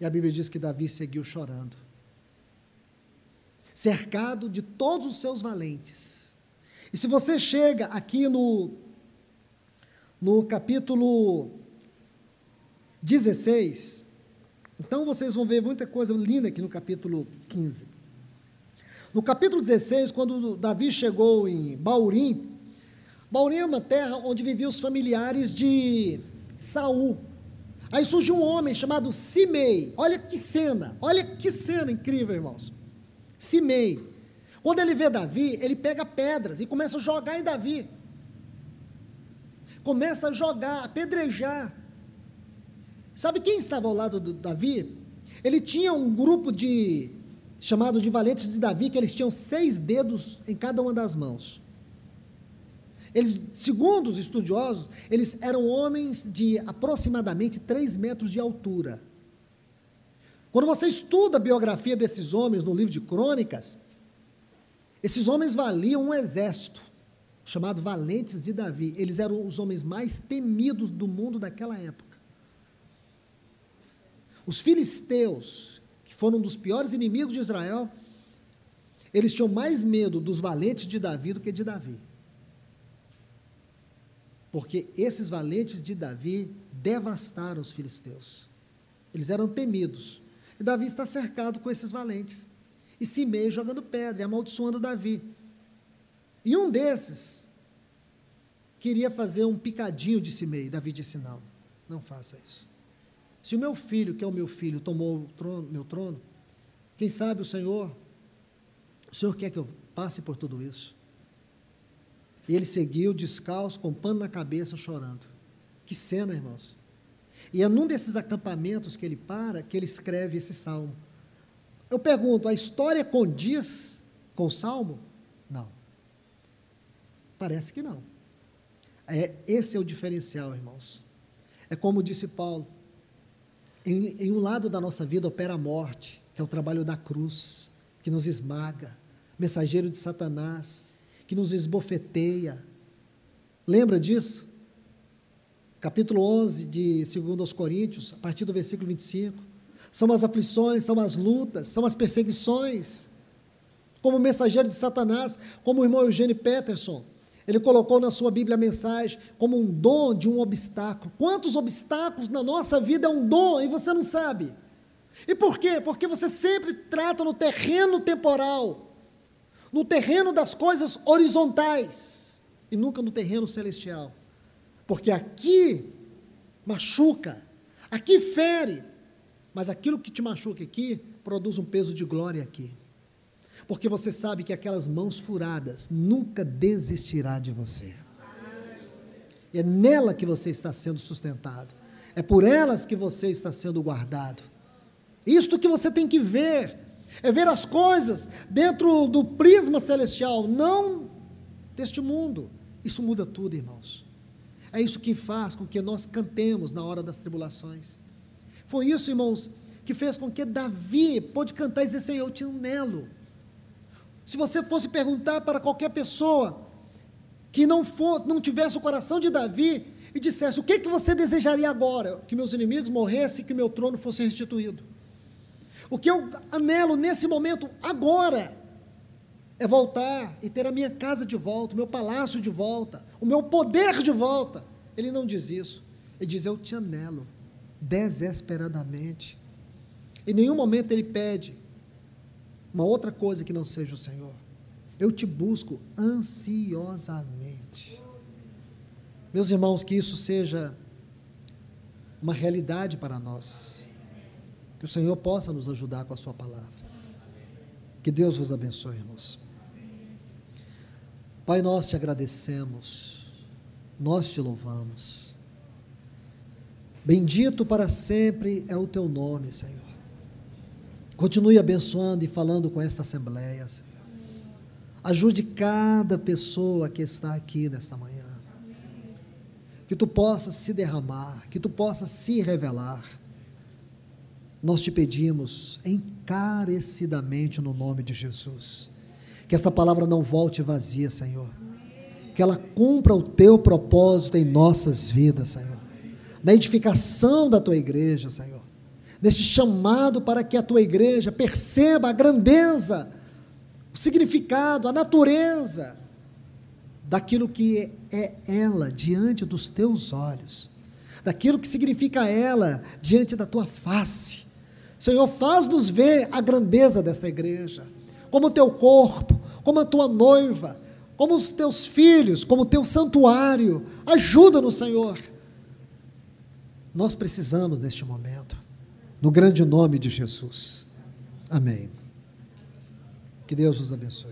E a Bíblia diz que Davi seguiu chorando, cercado de todos os seus valentes. E se você chega aqui no capítulo 16, então vocês vão ver muita coisa linda aqui no capítulo 15. No capítulo 16, quando Davi chegou em Baurim, Baurim é uma terra onde viviam os familiares de Saul. Aí surge um homem chamado Simei. Olha que cena incrível, irmãos. Simei. Quando ele vê Davi, ele pega pedras e começa a jogar em Davi. Começa a jogar, apedrejar. Sabe quem estava ao lado do Davi? Ele tinha um grupo chamado de valentes de Davi, que eles tinham 6 dedos em cada uma das mãos. Eles, segundo os estudiosos, eles eram homens de aproximadamente 3 metros de altura. Quando você estuda a biografia desses homens no livro de Crônicas, esses homens valiam um exército, chamado Valentes de Davi. Eles eram os homens mais temidos do mundo daquela época. Os filisteus, que foram um dos piores inimigos de Israel, eles tinham mais medo dos valentes de Davi do que de Davi. Porque esses valentes de Davi devastaram os filisteus. Eles eram temidos. E Davi está cercado com esses valentes. E Simei jogando pedra, e amaldiçoando Davi. E um desses queria fazer um picadinho de Simei. Davi disse: não, não faça isso. Se o meu filho, que é o meu filho, tomou o trono, meu trono, quem sabe o Senhor quer que eu passe por tudo isso? E ele seguiu descalço, com pano na cabeça, chorando. Que cena, irmãos! E é num desses acampamentos que ele para, que ele escreve esse salmo. Eu pergunto, a história condiz com o salmo? Não. Parece que não. Esse é o diferencial, irmãos. É como disse Paulo, em um lado da nossa vida opera a morte, que é o trabalho da cruz, que nos esmaga, mensageiro de Satanás, que nos esbofeteia. Lembra disso? Capítulo 11 de 2 aos Coríntios, a partir do versículo 25. São as aflições, são as lutas, são as perseguições. Como mensageiro de Satanás, como o irmão Eugênio Peterson, ele colocou na sua Bíblia a mensagem como um dom de um obstáculo. Quantos obstáculos na nossa vida é um dom e você não sabe? E por quê? Porque você sempre trata no terreno temporal, no terreno das coisas horizontais, e nunca no terreno celestial. Porque aqui machuca, aqui fere, mas aquilo que te machuca aqui, produz um peso de glória aqui. Porque você sabe que aquelas mãos furadas nunca desistirá de você. É nela que você está sendo sustentado. É por elas que você está sendo guardado. Isto que você tem que ver, é ver as coisas dentro do prisma celestial, não deste mundo. Isso muda tudo, irmãos. É isso que faz com que nós cantemos na hora das tribulações. Foi isso, irmãos, que fez com que Davi pôde cantar e dizer: Senhor, eu te anelo. Se você fosse perguntar para qualquer pessoa que não tivesse o coração de Davi e dissesse: o que você desejaria agora? Que meus inimigos morressem e que meu trono fosse restituído. O que eu anelo nesse momento, agora, é voltar e ter a minha casa de volta, o meu palácio de volta, o meu poder de volta. Ele não diz isso. Ele diz: eu te anelo, desesperadamente. Em nenhum momento ele pede uma outra coisa que não seja o Senhor. Eu te busco ansiosamente. Meus irmãos, que isso seja uma realidade para nós. Que o Senhor possa nos ajudar com a sua palavra. Que Deus vos abençoe, irmãos. Pai, nós te agradecemos, nós te louvamos. Bendito para sempre é o teu nome, Senhor. Continue abençoando e falando com esta assembleia, Senhor. Ajude cada pessoa que está aqui nesta manhã. Que tu possas se derramar, que tu possas se revelar. Nós te pedimos encarecidamente no nome de Jesus. Que esta palavra não volte vazia, Senhor. Que ela cumpra o teu propósito em nossas vidas, Senhor. Na edificação da tua igreja, Senhor. Neste chamado para que a tua igreja perceba a grandeza, o significado, a natureza daquilo que é ela diante dos teus olhos, daquilo que significa ela diante da tua face. Senhor, faz-nos ver a grandeza desta igreja, como o teu corpo, como a tua noiva, como os teus filhos, como o teu santuário. Ajuda-nos, Senhor. Nós precisamos neste momento. No grande nome de Jesus. Amém. Que Deus os abençoe.